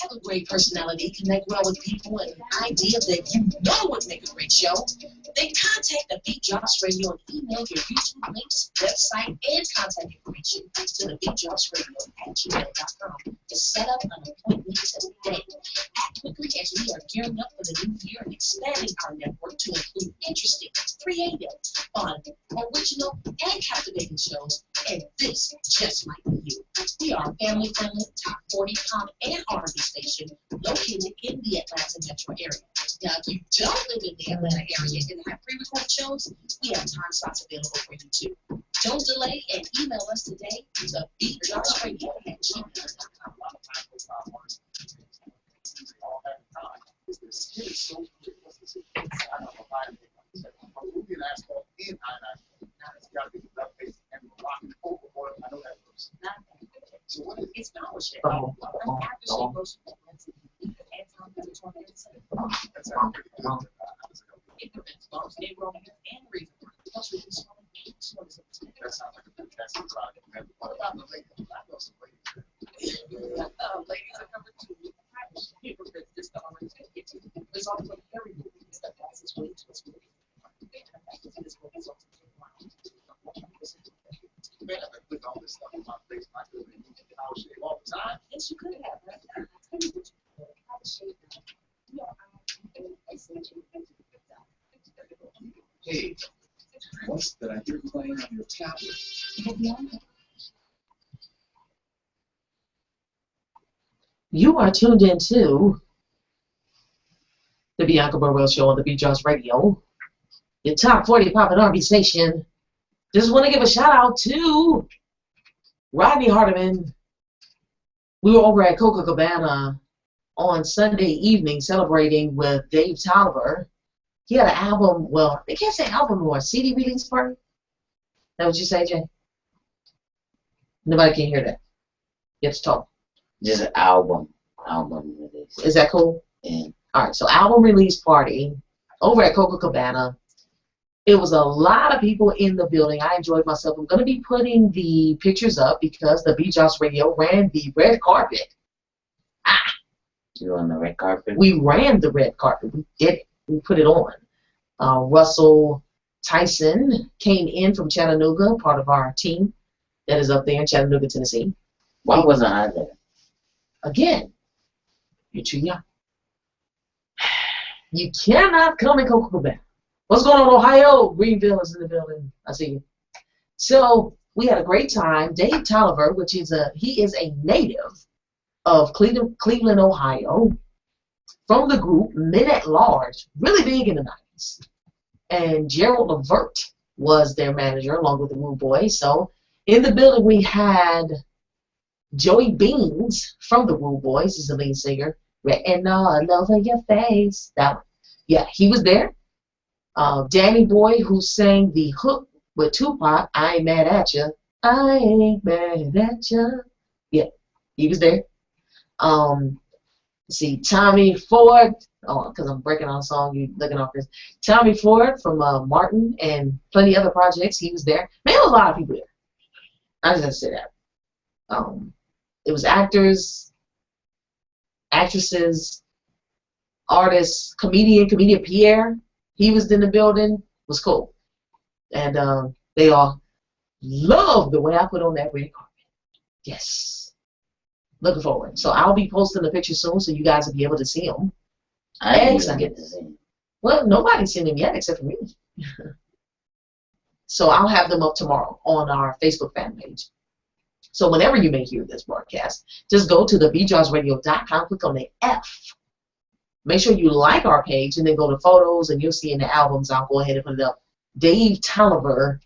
Speaker 2: Have a great personality, connect well with people, and an idea that you know would make a great show? Then contact the Beat Drops Radio and email your YouTube links, website, and contact information to TheBeatDropsRadio@gmail.com to set up an appointment today. Act quickly as we are gearing up for the new year and expanding our network to include interesting, creative, fun, original, and captivating shows. And this just might be you. We are a family-friendly, top 40 pop and R&B station located in the Atlanta metro area. Now, if you don't live in the Atlanta area and have pre-recorded shows, we have time slots available for you too. Don't delay and email us today to TheBeatDropsRadio@gmail.com. It's scholarship. After she goes to it prevents loss, neighborhood, and reason. Plus, we can swallow 8 sources. That sounds like a fantastic project. What about the ladies? I know some ladies. Ladies are number 2. This it's also very good. It's the fastest way to explain. This book is also put all this stuff on my face. I could have used it all shave all the time. Yes, you could have.
Speaker 1: Hey, what's that I hear playing on your tablet?
Speaker 2: You are tuned into the Bianca Burwell Show on the Beat Drops Radio, your top 40 pop and R&B station. Just want to give a shout out to Rodney Hardiman. We were over at Coca Cabana on Sunday evening celebrating with Dave Tolliver. He had an album, well, they can't say album or CD release party. That what you say, Jay? Nobody can hear that. You have to talk.
Speaker 3: Just an album release.
Speaker 2: Is that cool?
Speaker 3: Yeah.
Speaker 2: All right, so album release party over at Coca Cabana. It was a lot of people in the building. I enjoyed myself. I'm going to be putting the pictures up because the Beat Drops Radio ran the red carpet.
Speaker 3: You on the red carpet?
Speaker 2: We ran the red carpet. We did it. We put it on. Russell Tyson came in from Chattanooga, part of our team that is up there in Chattanooga, Tennessee.
Speaker 3: Why wasn't I there?
Speaker 2: Again, you're too young. You cannot come in Coca Cabana. What's going on, Ohio? Greenville is in the building. I see you. So we had a great time. Dave Tolliver, he is a native of Cleveland, Ohio, from the group Men at Large, really big in the 90s. And Gerald Levert was their manager along with the Rude Boys. So in the building we had Joey Beans from the Rude Boys. He's the lead singer. Written all over your face. That one. Yeah, he was there. Danny Boy, who sang the hook with Tupac, I Ain't Mad At Ya. I Ain't Mad At Ya. Yeah, he was there. Let's see, Tommy Ford. Oh, because I'm breaking on a song, you looking off this. Tommy Ford from Martin and plenty other projects. He was there. Man, there was a lot of people there. I just have to say that. It was actors, actresses, artists, comedian Pierre. He was in the building. It was cool. And they all loved the way I put on that red carpet. Yes. Looking forward. So I'll be posting the picture soon so you guys will be able to see them.
Speaker 3: I didn't even get to see them.
Speaker 2: Well, nobody's seen them yet except for me. So I'll have them up tomorrow on our Facebook fan page. So whenever you may hear this broadcast, just go to TheBeatDropsRadio.com, click on the F. Make sure you like our page and then go to photos and you'll see in the albums. I'll go ahead and put it up. Dave Tolliver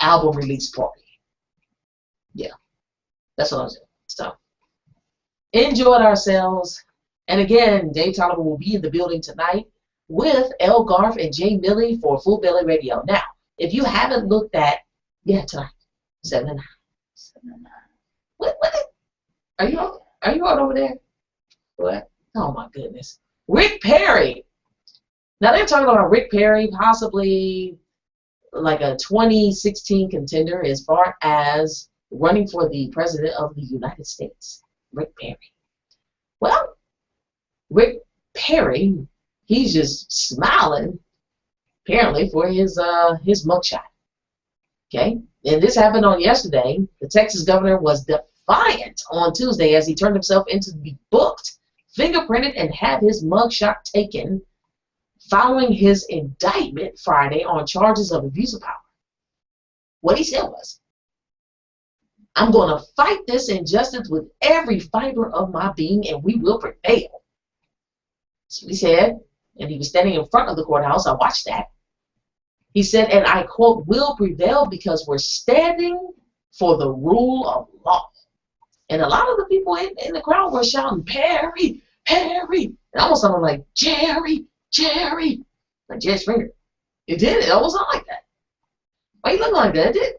Speaker 2: album release party. Yeah, that's what I was doing. So enjoyed ourselves. And again, Dave Tolliver will be in the building tonight with El Garf and Jay Millie for Full Belly Radio. Now, if you haven't looked at, tonight, 7 to 9. 7 to 9. What? Are you on over there?
Speaker 3: What?
Speaker 2: Oh my goodness. Rick Perry. Now they're talking about Rick Perry possibly like a 2016 contender as far as running for the president of the United States. Rick Perry. Well, Rick Perry, he's just smiling, apparently, for his mugshot. Okay? And this happened on yesterday. The Texas governor was defiant on Tuesday as he turned himself in to be booked, fingerprinted, and have his mugshot taken following his indictment Friday on charges of abuse of power. What he said was, I'm going to fight this injustice with every fiber of my being, and we will prevail. That's what he said, and he was standing in front of the courthouse. I watched that. He said, and I quote, will prevail because we're standing for the rule of law. And a lot of the people in the crowd were shouting, Perry, Perry. And almost sounded like, Jerry, Jerry. Like Jerry Springer. It did. It almost sounded like that. Why you looking like that? It did.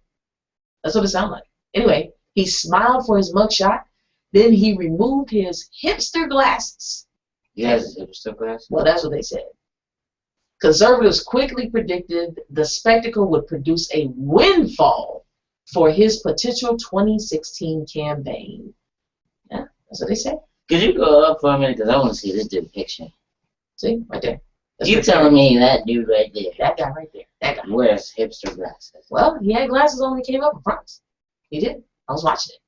Speaker 2: That's what it sounded like. Anyway, he smiled for his mugshot. Then he removed his hipster glasses.
Speaker 3: He has hipster glasses?
Speaker 2: Well, that's what they said. Conservatives quickly predicted the spectacle would produce a windfall for his potential 2016 campaign. Yeah, that's what they said.
Speaker 3: Could you go up for a minute? Because I want to see this dude picture.
Speaker 2: See, right there. That's
Speaker 3: You telling me that dude right there?
Speaker 2: that guy right there. That guy.
Speaker 3: Wears hipster glasses.
Speaker 2: Well, he had glasses on when he came up in front. He did. I was watching it.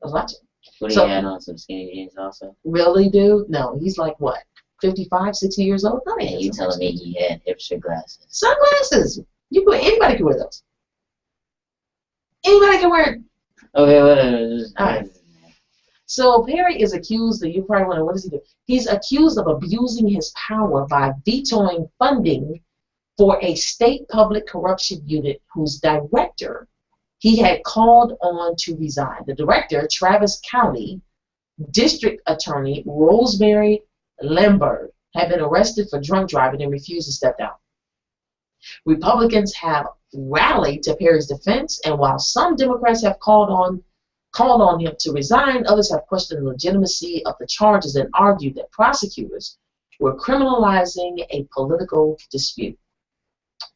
Speaker 2: I was watching.
Speaker 3: What
Speaker 2: So-
Speaker 3: he had on some skinny jeans also?
Speaker 2: Really, dude? No, he's like what? 55, 60 years old? No, he
Speaker 3: And
Speaker 2: ain't
Speaker 3: you
Speaker 2: so much.
Speaker 3: telling me he had hipster glasses?
Speaker 2: Sunglasses. Anybody can wear those. Anybody can wear it.
Speaker 3: Okay, whatever.
Speaker 2: All right. So Perry is accused of, you probably wonder, what does he do? He's accused of abusing his power by vetoing funding for a state public corruption unit whose director he had called on to resign. The director, Travis County District Attorney Rosemary Lambert, had been arrested for drunk driving and refused to step down. Republicans have rallied to Perry's defense, and while some Democrats have called on him to resign, others have questioned the legitimacy of the charges and argued that prosecutors were criminalizing a political dispute.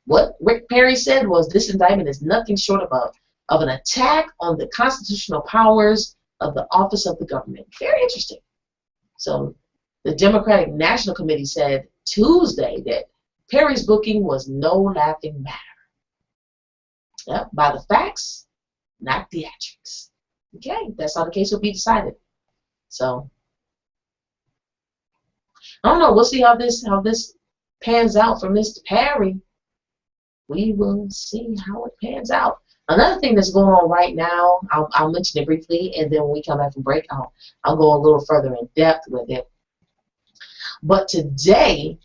Speaker 2: What Rick Perry said was, this indictment is nothing short of an attack on the constitutional powers of the office of the government. Very interesting. So the Democratic National Committee said Tuesday that Perry's booking was no laughing matter. Yep, by the facts, not theatrics. Okay, that's how the case will be decided. So I don't know. We'll see how this pans out for Mr. Perry. We will see how it pans out. Another thing that's going on right now, I'll mention it briefly, and then when we come back from break, I'll go a little further in depth with it. But today,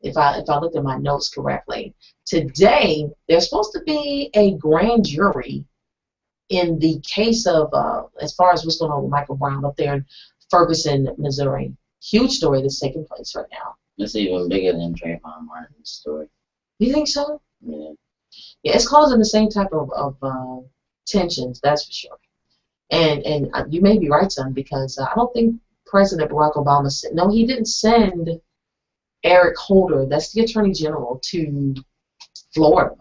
Speaker 2: if I look at my notes correctly, today there's supposed to be a grand jury in the case of, as far as what's going on with Michael Brown up there in Ferguson, Missouri. Huge story that's taking place right now.
Speaker 3: It's even bigger than Trayvon Martin's story.
Speaker 2: You think so?
Speaker 3: Yeah.
Speaker 2: Yeah, it's causing the same type of tensions, that's for sure. And you may be right, son, because I don't think President Barack Obama said, no, he didn't send Eric Holder, that's the Attorney General, to Florida.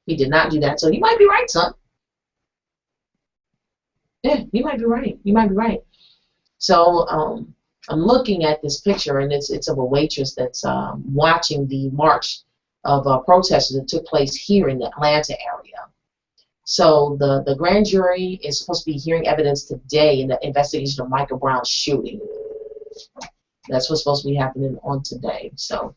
Speaker 2: He did not do that. So you might be right, son. Yeah, you might be right. You might be right. So I'm looking at this picture, and it's of a waitress that's watching the march of protesters that took place here in the Atlanta area. So the grand jury is supposed to be hearing evidence today in the investigation of Michael Brown's shooting. That's what's supposed to be happening on today. So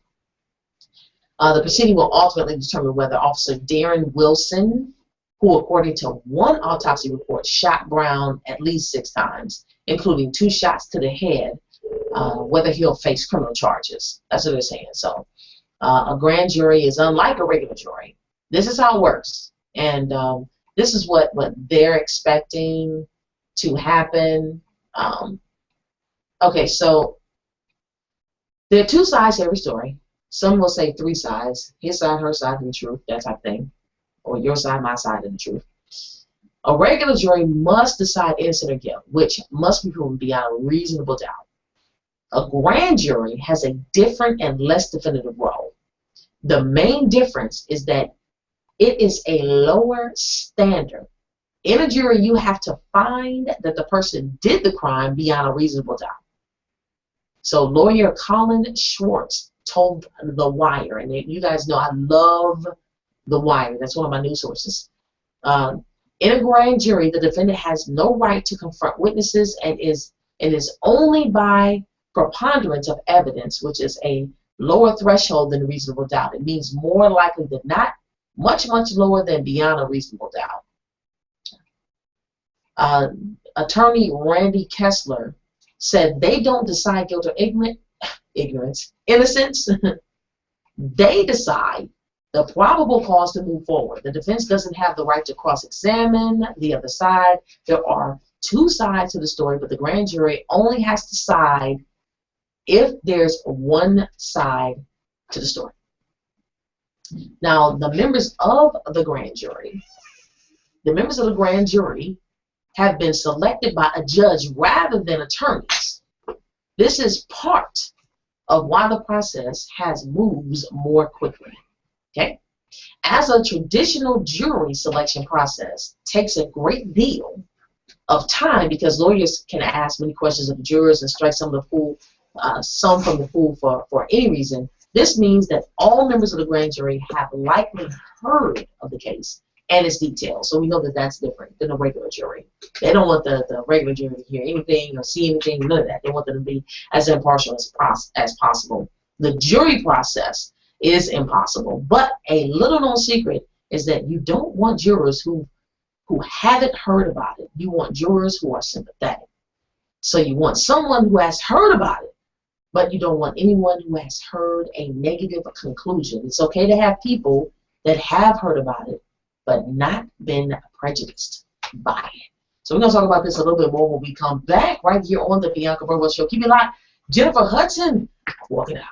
Speaker 2: the proceeding will ultimately determine whether Officer Darren Wilson, who according to one autopsy report shot Brown at least 6 times, including 2 shots to the head, whether he'll face criminal charges. That's what they're saying. So a grand jury is unlike a regular jury. This is how it works. And this is what they're expecting to happen. Okay, so there are 2 sides to every story. Some will say 3 sides. His side, her side, and the truth, that type of thing. Or your side, my side, and the truth. A regular jury must decide innocent or guilt, which must be proven beyond reasonable doubt. A grand jury has a different and less definitive role. The main difference is that it is a lower standard. In a jury, you have to find that the person did the crime beyond a reasonable doubt. So lawyer Colin Schwartz told The Wire, and you guys know I love The Wire. That's one of my news sources. In a grand jury, the defendant has no right to confront witnesses and is only by preponderance of evidence, which is a lower threshold than reasonable doubt. It means more likely than not, much lower than beyond a reasonable doubt. Attorney Randy Kessler said they don't decide guilt or innocence. They decide the probable cause to move forward. The defense doesn't have the right to cross-examine the other side. There are two sides to the story, but the grand jury only has to side if there's one side to the story. Now, the members of the grand jury have been selected by a judge rather than attorneys. This is part of why the process moves more quickly. Okay? As a traditional jury selection process takes a great deal of time because lawyers can ask many questions of the jurors and strike some from the pool for any reason, this means that all members of the grand jury have likely heard of the case and its details. So we know that that's different than a regular jury. They don't want the regular jury to hear anything or see anything, none of that. They want them to be as impartial as possible. The jury process is impossible, but a little known secret is that you don't want jurors who haven't heard about it. You want jurors who are sympathetic. So you want someone who has heard about it, but you don't want anyone who has heard a negative conclusion. It's okay to have people that have heard about it, but not been prejudiced by it. So we're going to talk about this a little bit more when we come back right here on the Bianca Burwell Show. Keep it locked. Jennifer Hudson, walk it out.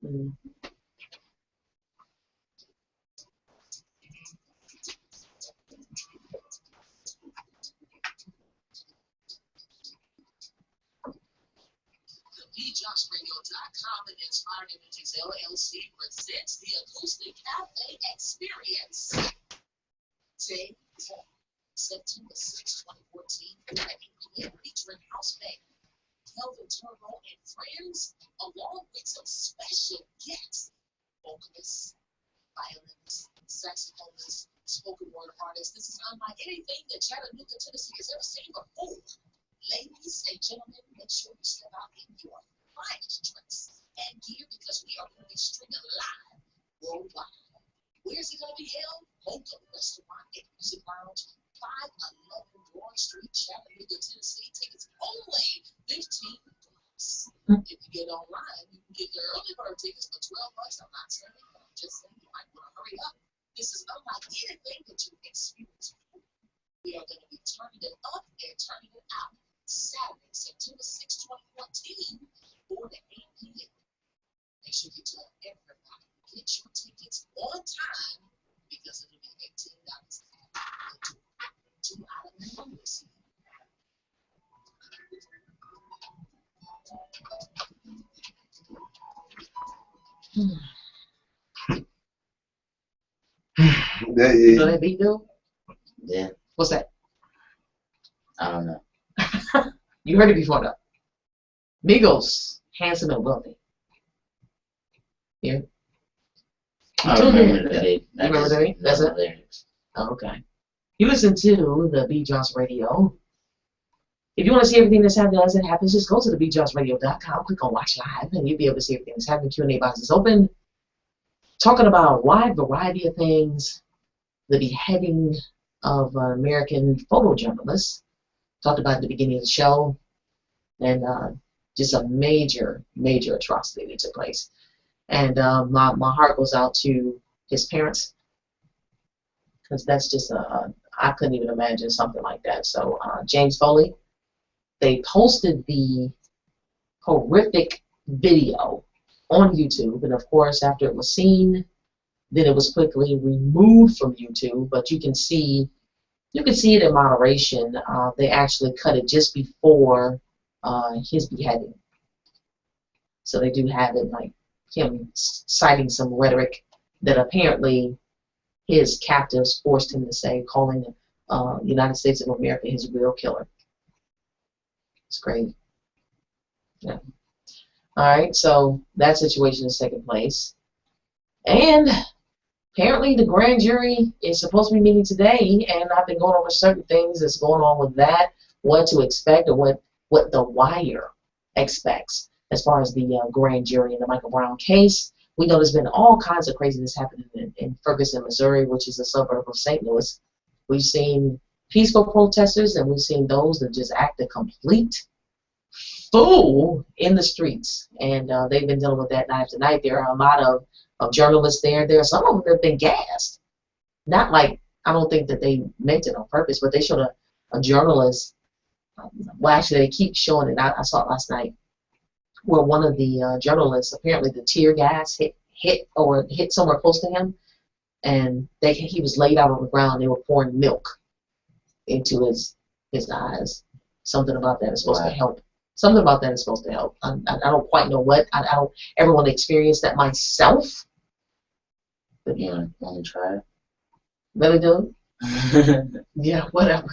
Speaker 2: Mm.
Speaker 1: TheBeatDropsRadio.com and Inspired Images LLC presents the Acoustic Cafe Experience. Day 10, September 6, 2014, at 8 p.m. featuring house band Kelvin Turbo and friends, along with some special guests, vocalists, violinists, saxophonists, spoken word artists. This is unlike anything that Chattanooga, Tennessee has ever seen before. Ladies and gentlemen, make sure you step out in your finest dress and gear because we are going to be streaming live worldwide. Where's it going to be held? Local Restaurant and Music Lounge, 511 Broad Street, Chattanooga, Tennessee. Tickets only $15. If you get online, you can get the early bird tickets for $12. I'm not saying it, but I'm just saying you might want to hurry up. This is unlike anything that you've experienced before. We are going to be turning it up and turning it out. Saturday, September 6, 2014, 4 to 8 p.m. Make sure you tell everybody, get your tickets on time because it'll be $18 at the door. 2 out of the numbers.
Speaker 2: You know that beat, though?
Speaker 3: Yeah.
Speaker 2: What's that?
Speaker 3: I don't know.
Speaker 2: You heard it before, though. Migos, Handsome and Wealthy. Yeah.
Speaker 3: I remember the beat.
Speaker 2: You remember the beat? That's it?
Speaker 3: Lyrics.
Speaker 2: Oh, okay. You listen to the TheBeatDropsRadio. If you want to see everything that's happening as it happens, just go to TheBeatDropsRadio.com, click on Watch Live, and you'll be able to see everything that's happening. Q&A box is open. Talking about a wide variety of things. The beheading of an American photojournalist. Talked about at the beginning of the show. And just a major, major atrocity that took place. And my heart goes out to his parents. Because that's just, I couldn't even imagine something like that. So James Foley, they posted the horrific video on YouTube. And of course, after it was seen, then it was quickly removed from YouTube. But you can see it in moderation. They actually cut it just before his beheading. So they do have it like him citing some rhetoric that apparently his captors forced him to say, calling the United States of America his real killer. It's crazy. Yeah. All right, so that situation is taking place. And apparently the grand jury is supposed to be meeting today, and I've been going over certain things that's going on with that, what to expect, or what The Wire expects as far as the grand jury in the Michael Brown case. We know there's been all kinds of craziness happening in Ferguson, Missouri, which is a suburb of St. Louis. We've seen peaceful protesters, and we've seen those that just act a complete fool in the streets. And they've been dealing with that night after night. There are a lot of journalists there. There are some of them that have been gassed. Not like, I don't think that they meant it on purpose, but they showed a journalist. Well, actually, they keep showing it. I saw it last night, where one of the journalists, apparently the tear gas hit somewhere close to him, and he was laid out on the ground. They were pouring milk into his eyes. Something about that is supposed to help. Something about that is supposed to help. I don't quite know what. I don't ever want to experience that myself. But
Speaker 3: Yeah, want to try it?
Speaker 2: Really do? Yeah, whatever.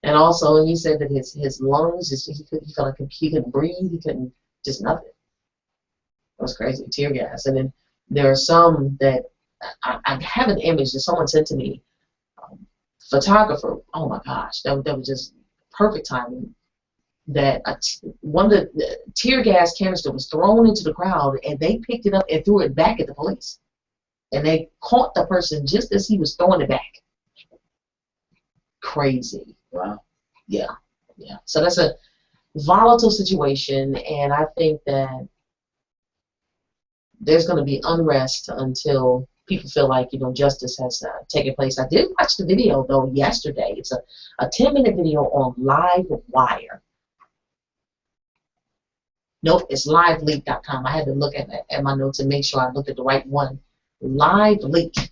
Speaker 2: And also, he said that his lungs, he felt like he couldn't breathe. He couldn't, just nothing. It was crazy, tear gas. And then there are some that I have an image that someone sent to me. Photographer, oh my gosh, that was just perfect timing. That one of the tear gas canister was thrown into the crowd, and they picked it up and threw it back at the police. And they caught the person just as he was throwing it back. Crazy.
Speaker 3: Wow.
Speaker 2: Yeah. So that's a volatile situation, and I think that there's going to be unrest until people feel like, justice has taken place. I did watch the video, though, yesterday. It's a 10-minute video on Live Wire. Nope, it's liveleak.com. I had to look at my notes and make sure I looked at the right one. LiveLeak.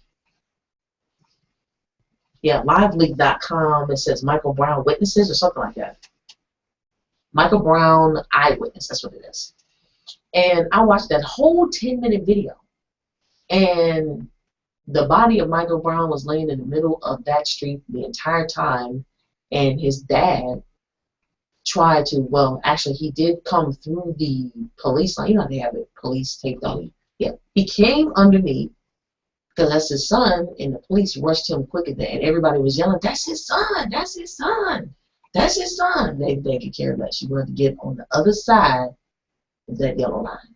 Speaker 2: Yeah, liveleak.com. It says Michael Brown witnesses or something like that. Michael Brown eyewitness. That's what it is. And I watched that whole 10-minute video. And the body of Michael Brown was laying in the middle of that street the entire time. And his dad tried to, well, actually, he did come through the police line. You know how they have the police taped on. Yeah, he came underneath because that's his son, and the police rushed him quick, and everybody was yelling, "That's his son! That's his son! That's his son!" They could care less. You wanted to get on the other side of that yellow line.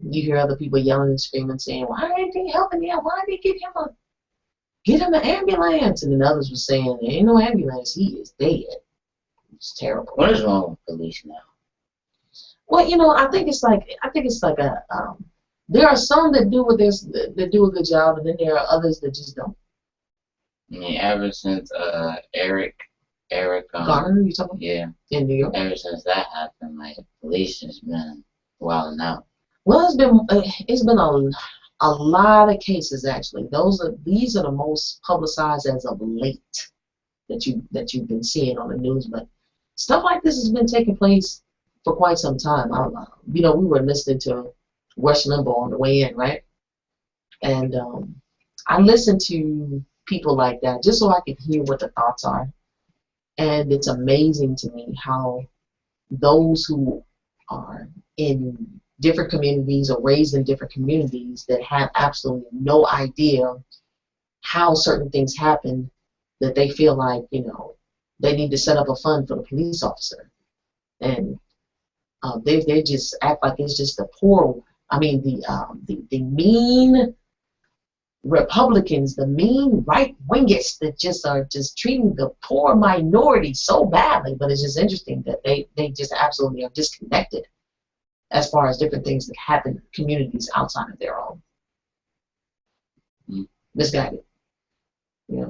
Speaker 2: You hear other people yelling and screaming, saying, "Why ain't they helping him? Why did they get him an ambulance?" And then others were saying, "There ain't no ambulance. He is dead." It's terrible.
Speaker 3: What is wrong with police now?
Speaker 2: Well, you know, I think it's like a. There are some that do that do a good job, and then there are others that just don't.
Speaker 3: I mean, ever since Eric
Speaker 2: Garner, you talking about?
Speaker 3: Yeah.
Speaker 2: In New York.
Speaker 3: Ever since that happened, like police has been wilding out.
Speaker 2: Well, it's been a lot of cases actually. These are the most publicized as of late that you've been seeing on the news, but stuff like this has been taking place for quite some time. We were listening to Rush Limbaugh on the way in, right? And I listen to people like that just so I can hear what the thoughts are. And it's amazing to me how those who are in different communities or raised in different communities that have absolutely no idea how certain things happen, that they feel like, they need to set up a fund for the police officer. And they just act like it's just the poor. I mean, the mean Republicans, the mean right-wingers that just are just treating the poor minority so badly. But it's just interesting that they just absolutely are disconnected as far as different things that happen in communities outside of their own. Misguided.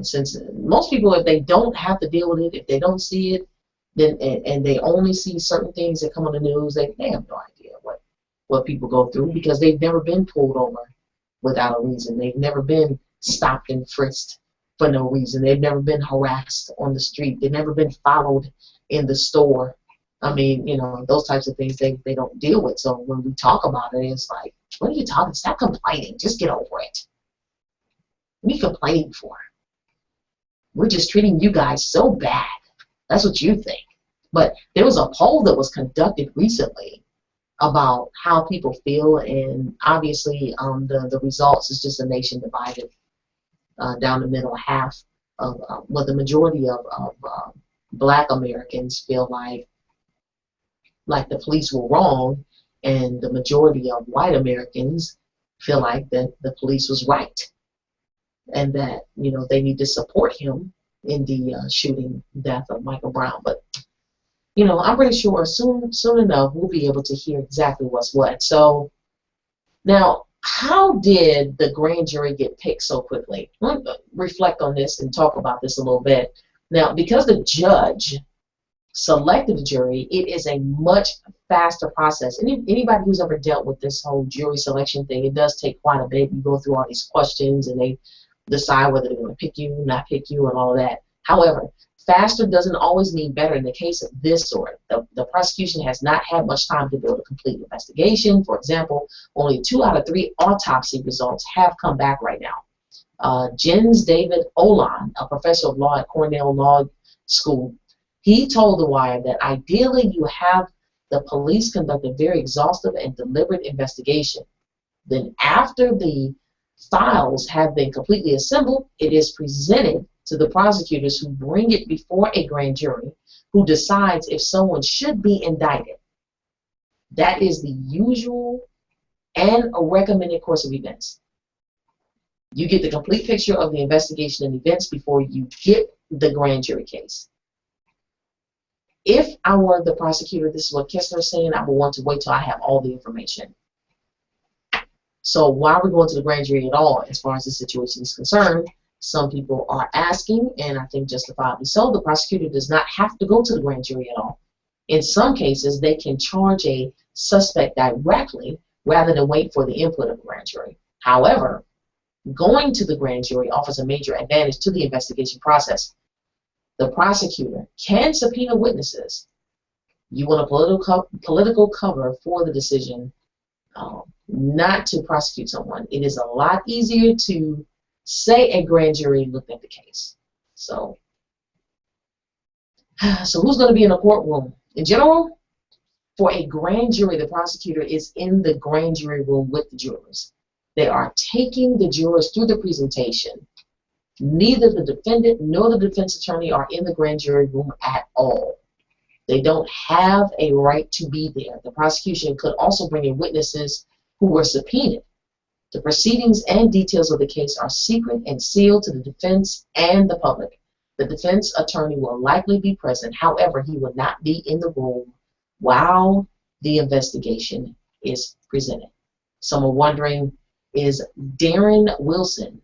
Speaker 2: Since most people, if they don't have to deal with it, if they don't see it, then and they only see certain things that come on the news, they have no idea what people go through, because they've never been pulled over without a reason. They've never been stopped and frisked for no reason. They've never been harassed on the street. They've never been followed in the store. I mean, those types of things they don't deal with. So when we talk about it, it's like, what are you talking? Stop complaining. Just get over it. What are you complaining for? We're just treating you guys so bad. That's what you think. But there was a poll that was conducted recently about how people feel, and obviously the results is just a nation divided down the middle. Half of the majority of Black Americans feel like the police were wrong, and the majority of white Americans feel like that the police was right, and that they need to support him in the shooting death of Michael Brown. But I'm pretty sure soon enough we'll be able to hear exactly what's what. So now, how did the grand jury get picked so quickly? Let's reflect on this and talk about this a little bit. Now, because the judge selected the jury, it is a much faster process. Anybody who's ever dealt with this whole jury selection thing, it does take quite a bit. You go through all these questions, and they decide whether they're going to pick you, not pick you, and all of that. However, faster doesn't always mean better in the case of this sort. The prosecution has not had much time to build a complete investigation. For example, only 2 out of 3 autopsy results have come back right now. Jens David Olan, a professor of law at Cornell Law School, he told The Wire that ideally you have the police conduct a very exhaustive and deliberate investigation. Then after the files have been completely assembled, it is presented to the prosecutors, who bring it before a grand jury, who decides if someone should be indicted. That is the usual and a recommended course of events. You get the complete picture of the investigation and events before you get the grand jury case. If I were the prosecutor, this is what Kessler is saying, I would want to wait till I have all the information. So why are we going to the grand jury at all as far as the situation is concerned? Some people are asking, and I think justifiably so, the prosecutor does not have to go to the grand jury at all. In some cases, they can charge a suspect directly rather than wait for the input of a grand jury. However, going to the grand jury offers a major advantage to the investigation process. The prosecutor can subpoena witnesses. You want a political cover for the decision not to prosecute someone. It is a lot easier to say a grand jury looked at the case. So who's going to be in a courtroom? In general, for a grand jury, the prosecutor is in the grand jury room with the jurors. They are taking the jurors through the presentation. Neither the defendant nor the defense attorney are in the grand jury room at all. They don't have a right to be there. The prosecution could also bring in witnesses who were subpoenaed. The proceedings and details of the case are secret and sealed to the defense and the public. The defense attorney will likely be present. However, he will not be in the room while the investigation is presented. Some are wondering, is Darren Wilson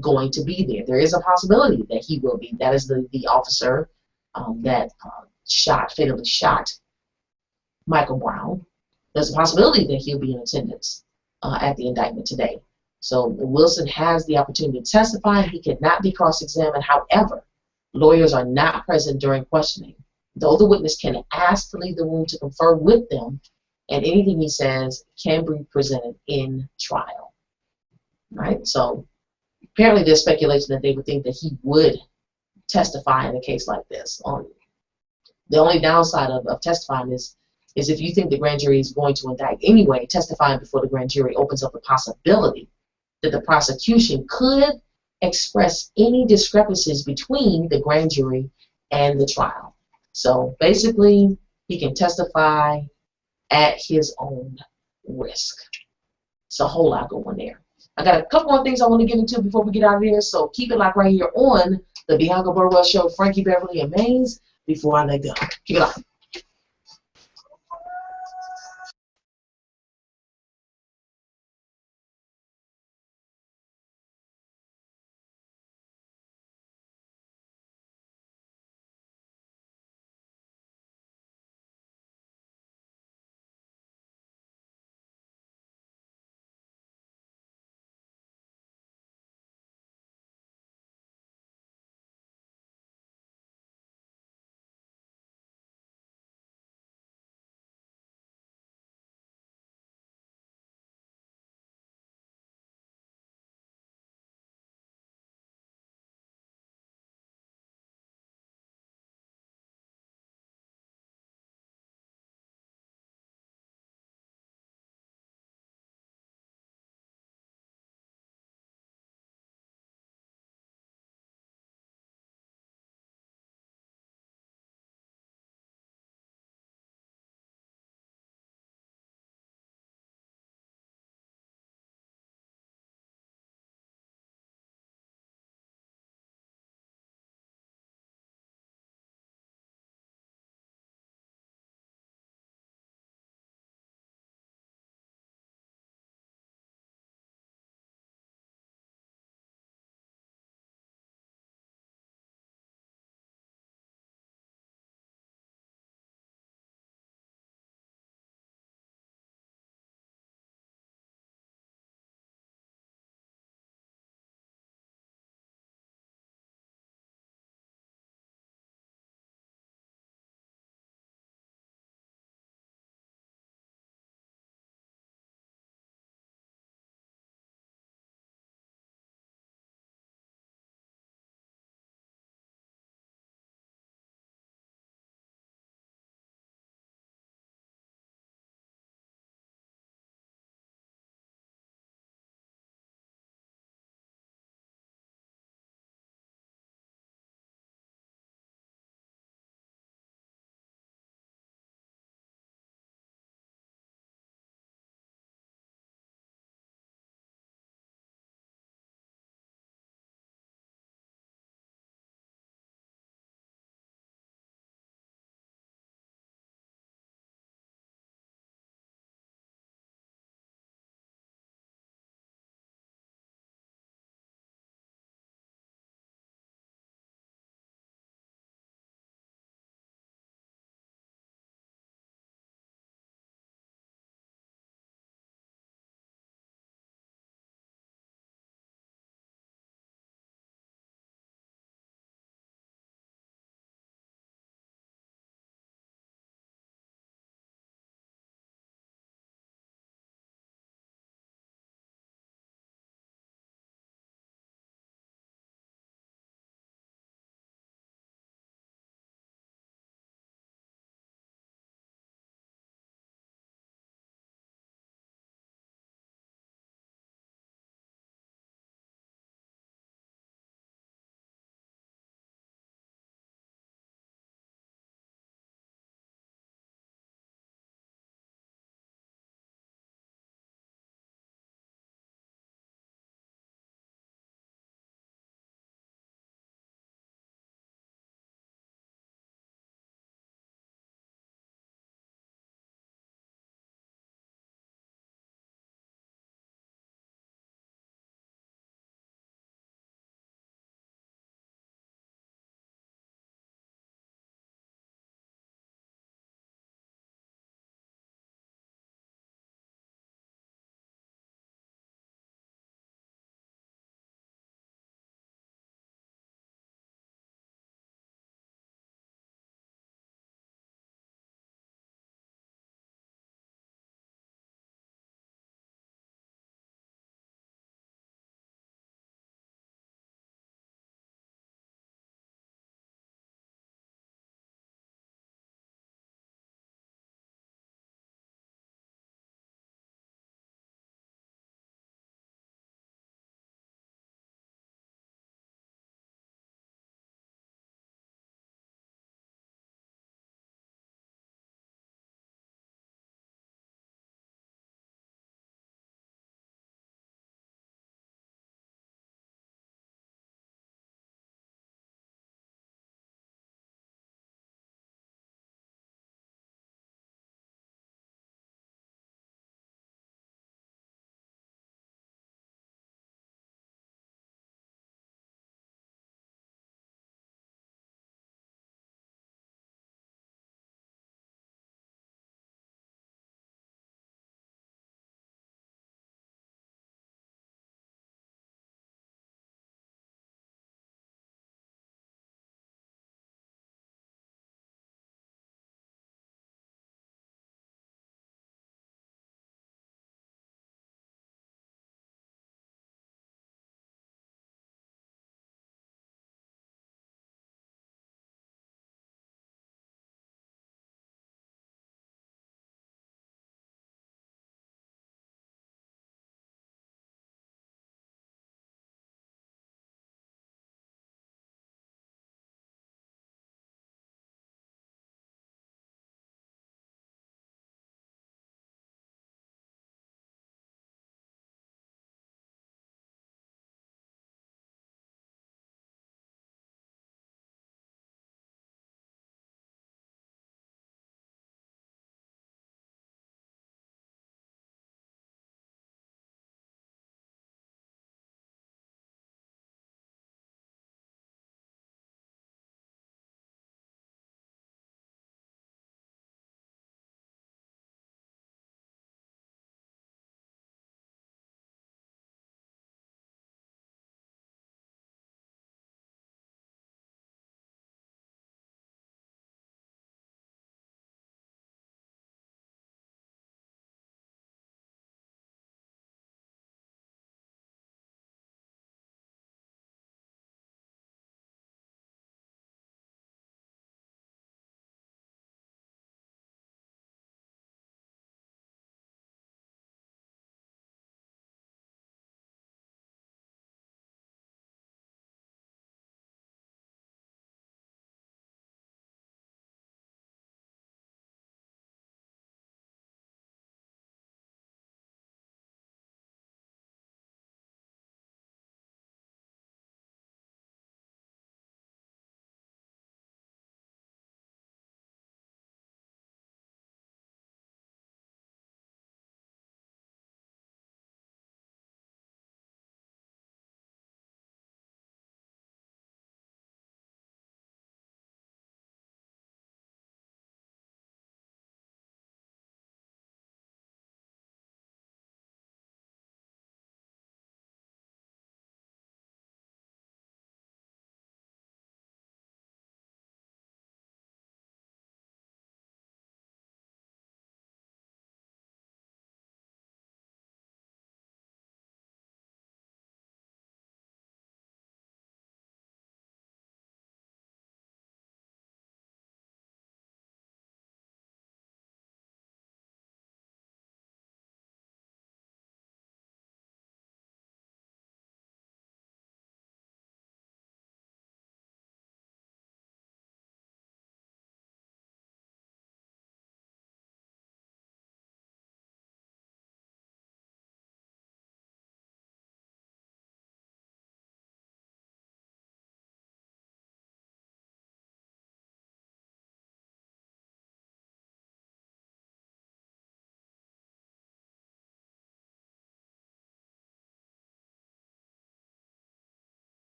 Speaker 2: going to be there? There is a possibility that he will be. That is the officer that fatally shot Michael Brown. There's a possibility that he'll be in attendance at the indictment today. So Wilson has the opportunity to testify. He cannot be cross-examined. However, lawyers are not present during questioning, though the witness can ask to leave the room to confer with them, and anything he says can be presented in trial. Right? So apparently there's speculation that they would think that he would testify in a case like this. The only downside of testifying is if you think the grand jury is going to indict anyway, testifying before the grand jury opens up the possibility that the prosecution could express any discrepancies between the grand jury and the trial. So basically, he can testify at his own risk. It's a whole lot going there. I got a couple more things I want to get into before we get out of here, so keep it locked right here on the Bianca Burwell Show, Frankie Beverly and Mays, before I let go. Keep it locked.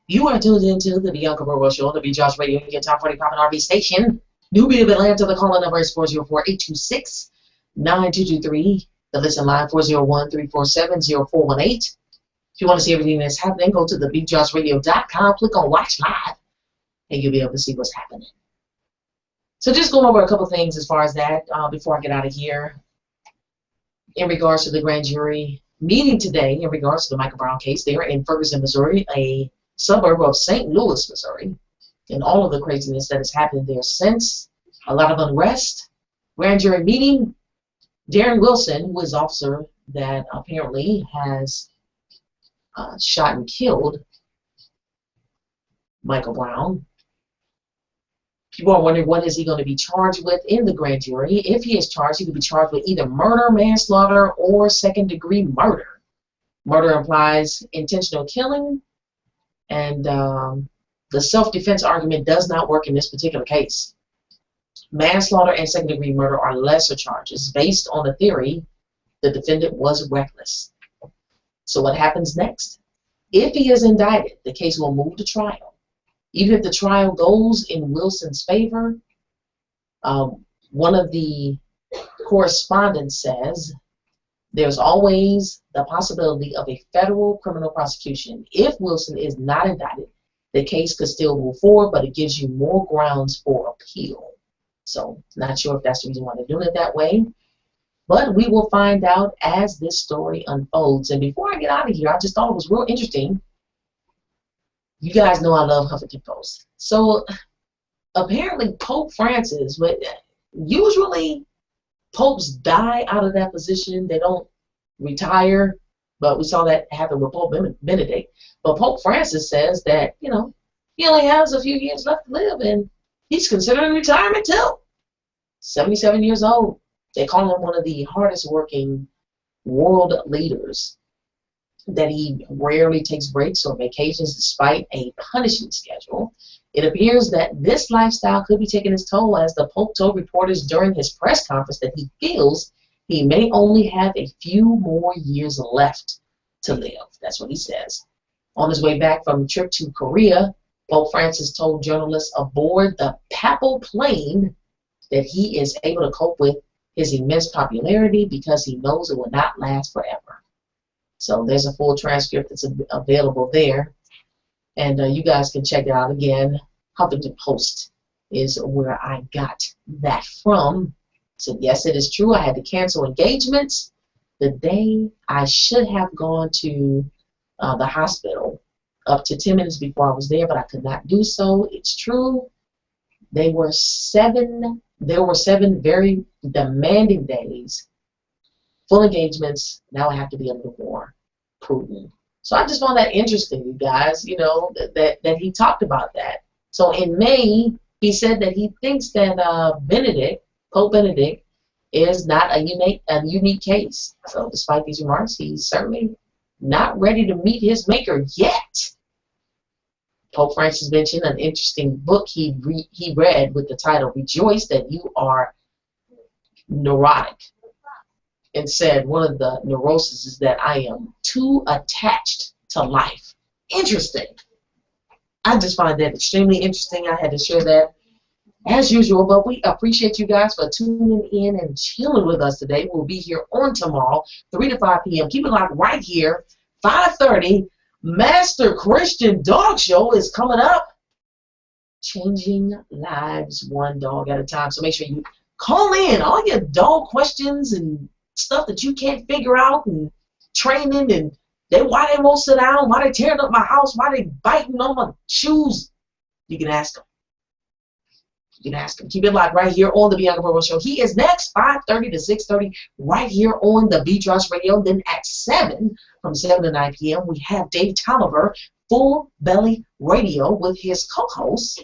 Speaker 2: You are tuned into the Bianca Burwell Show on the TheBeatDropsRadio, your top 40 pop and R&B station. New Beat of Atlanta, the call-in number is 404-826-9223. The listen line, 401-347-0418. If you want to see everything that's happening, go to TheBeatDropsRadio.com, click on Watch Live, and you'll be able to see what's happening. So just going over a couple things as far as that before I get out of here. In regards to the grand jury meeting today, in regards to the Michael Brown case, they are in Ferguson, Missouri, a suburb of St. Louis, Missouri, and all of the craziness that has happened there since, a lot of unrest. Grand jury meeting, Darren Wilson, who is an officer that apparently has shot and killed Michael Brown. People are wondering what is he going to be charged with in the grand jury. If he is charged, he could be charged with either murder, manslaughter, or second-degree murder. Murder implies intentional killing, and the self-defense argument does not work in this particular case. Manslaughter and second-degree murder are lesser charges based on the theory the defendant was reckless. So what happens next? If he is indicted, the case will move to trial. Even if the trial goes in Wilson's favor, one of the correspondents says there's always the possibility of a federal criminal prosecution. If Wilson is not indicted, the case could still move forward, but it gives you more grounds for appeal. So, not sure if that's the reason why they're doing it that way. But we will find out as this story unfolds. And before I get out of here, I just thought it was real interesting. You guys know I love Huffington Post. So, apparently Pope Francis, usually popes die out of that position. They don't retire, but we saw that happen with Pope Benedict. But Pope Francis says that, he only has a few years left to live, and he's considering retirement too. 77 years old. They call him one of the hardest working world leaders, that he rarely takes breaks or vacations despite a punishing schedule. It appears that this lifestyle could be taking its toll, as the Pope told reporters during his press conference that he feels he may only have a few more years left to live. That's what he says. On his way back from a trip to Korea, Pope Francis told journalists aboard the papal plane that he is able to cope with his immense popularity because he knows it will not last forever. So there's a full transcript that's available there. And you guys can check it out again. Huffington Post is where I got that from. So yes, it is true. I had to cancel engagements the day I should have gone to the hospital up to 10 minutes before I was there, but I could not do so. It's true. There were seven very demanding days, full engagements. Now I have to be a little more prudent. So I just found that interesting, you guys, that he talked about that. So in May, he said that he thinks that Pope Benedict, is not a unique case. So despite these remarks, he's certainly not ready to meet his maker yet. Pope Francis mentioned an interesting book he read with the title "Rejoice That You Are Neurotic," and said one of the neuroses is that I am too attached to life. Interesting. I just find that extremely interesting. I had to share that as usual, but we appreciate you guys for tuning in and chilling with us today. We'll be here on tomorrow, 3 to 5 p.m. Keep it locked right here, 5:30. Master Christian Dog Show is coming up. Changing lives one dog at a time. So make sure you call in all your dog questions and stuff that you can't figure out, and training, and why they won't sit down, why they tearing up my house, why they biting on my shoes. You can ask them. You can ask him. Keep it locked right here on the Bianca Burwell Show. He is next, 5:30 to 6:30, right here on the TheBeatDropsRadio. Then at 7, from 7 to 9 p.m., we have Dave Tolliver, Full Belly Radio, with his co-hosts,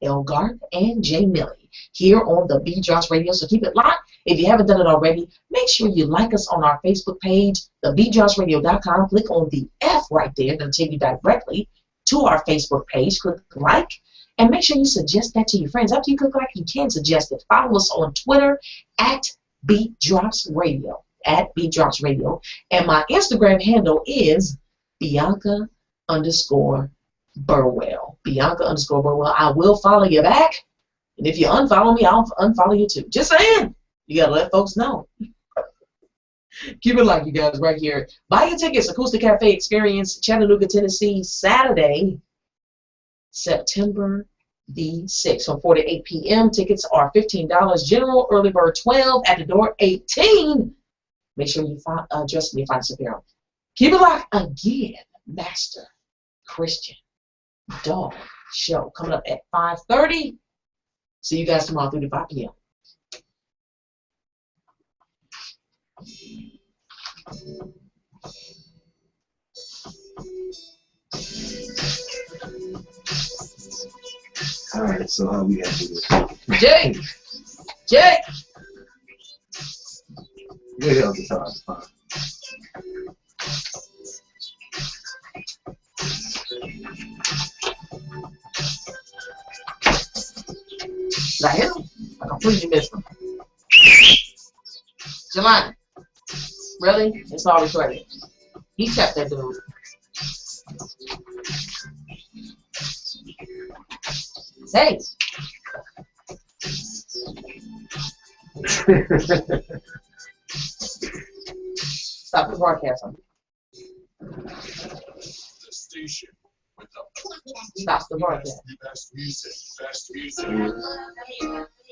Speaker 2: El Garth and Jay Millie, here on the TheBeatDropsRadio. So keep it locked. If you haven't done it already, make sure you like us on our Facebook page, TheBeatDropsRadio.com. Click on the F right there. It'll take you directly to our Facebook page. Click like, and make sure you suggest that to your friends. After you click like, you can suggest it. Follow us on Twitter at BeatDropsRadio. At BeatDropsRadio. And my Instagram handle is Bianca_Burwell. Bianca_Burwell. I will follow you back. And if you unfollow me, I'll unfollow you too. Just saying. You got to let folks know. Keep it like you guys right here. Buy your tickets. Acoustic Cafe Experience, Chattanooga, Tennessee, Saturday, September the 6th from 4 to 8 p.m. Tickets are $15. General early bird $12. At the door $18. Make sure you dress me and find us apparel. Keep it locked again. Master Christian Dog Show coming up at 5:30. See you guys tomorrow through to 5 p.m.
Speaker 1: All right, so how we have to do this?
Speaker 2: Jake!
Speaker 1: Way out the top. Fine.
Speaker 2: Did I hit him? I completely missed him. Jelani. Really? It's all recorded. He kept that dude. Hey. Stop the broadcast.
Speaker 4: The station with the
Speaker 2: Stop the broadcast.
Speaker 4: best music, best music,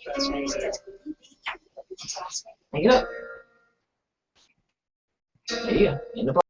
Speaker 4: best music.
Speaker 2: Hang it up. There you go. In the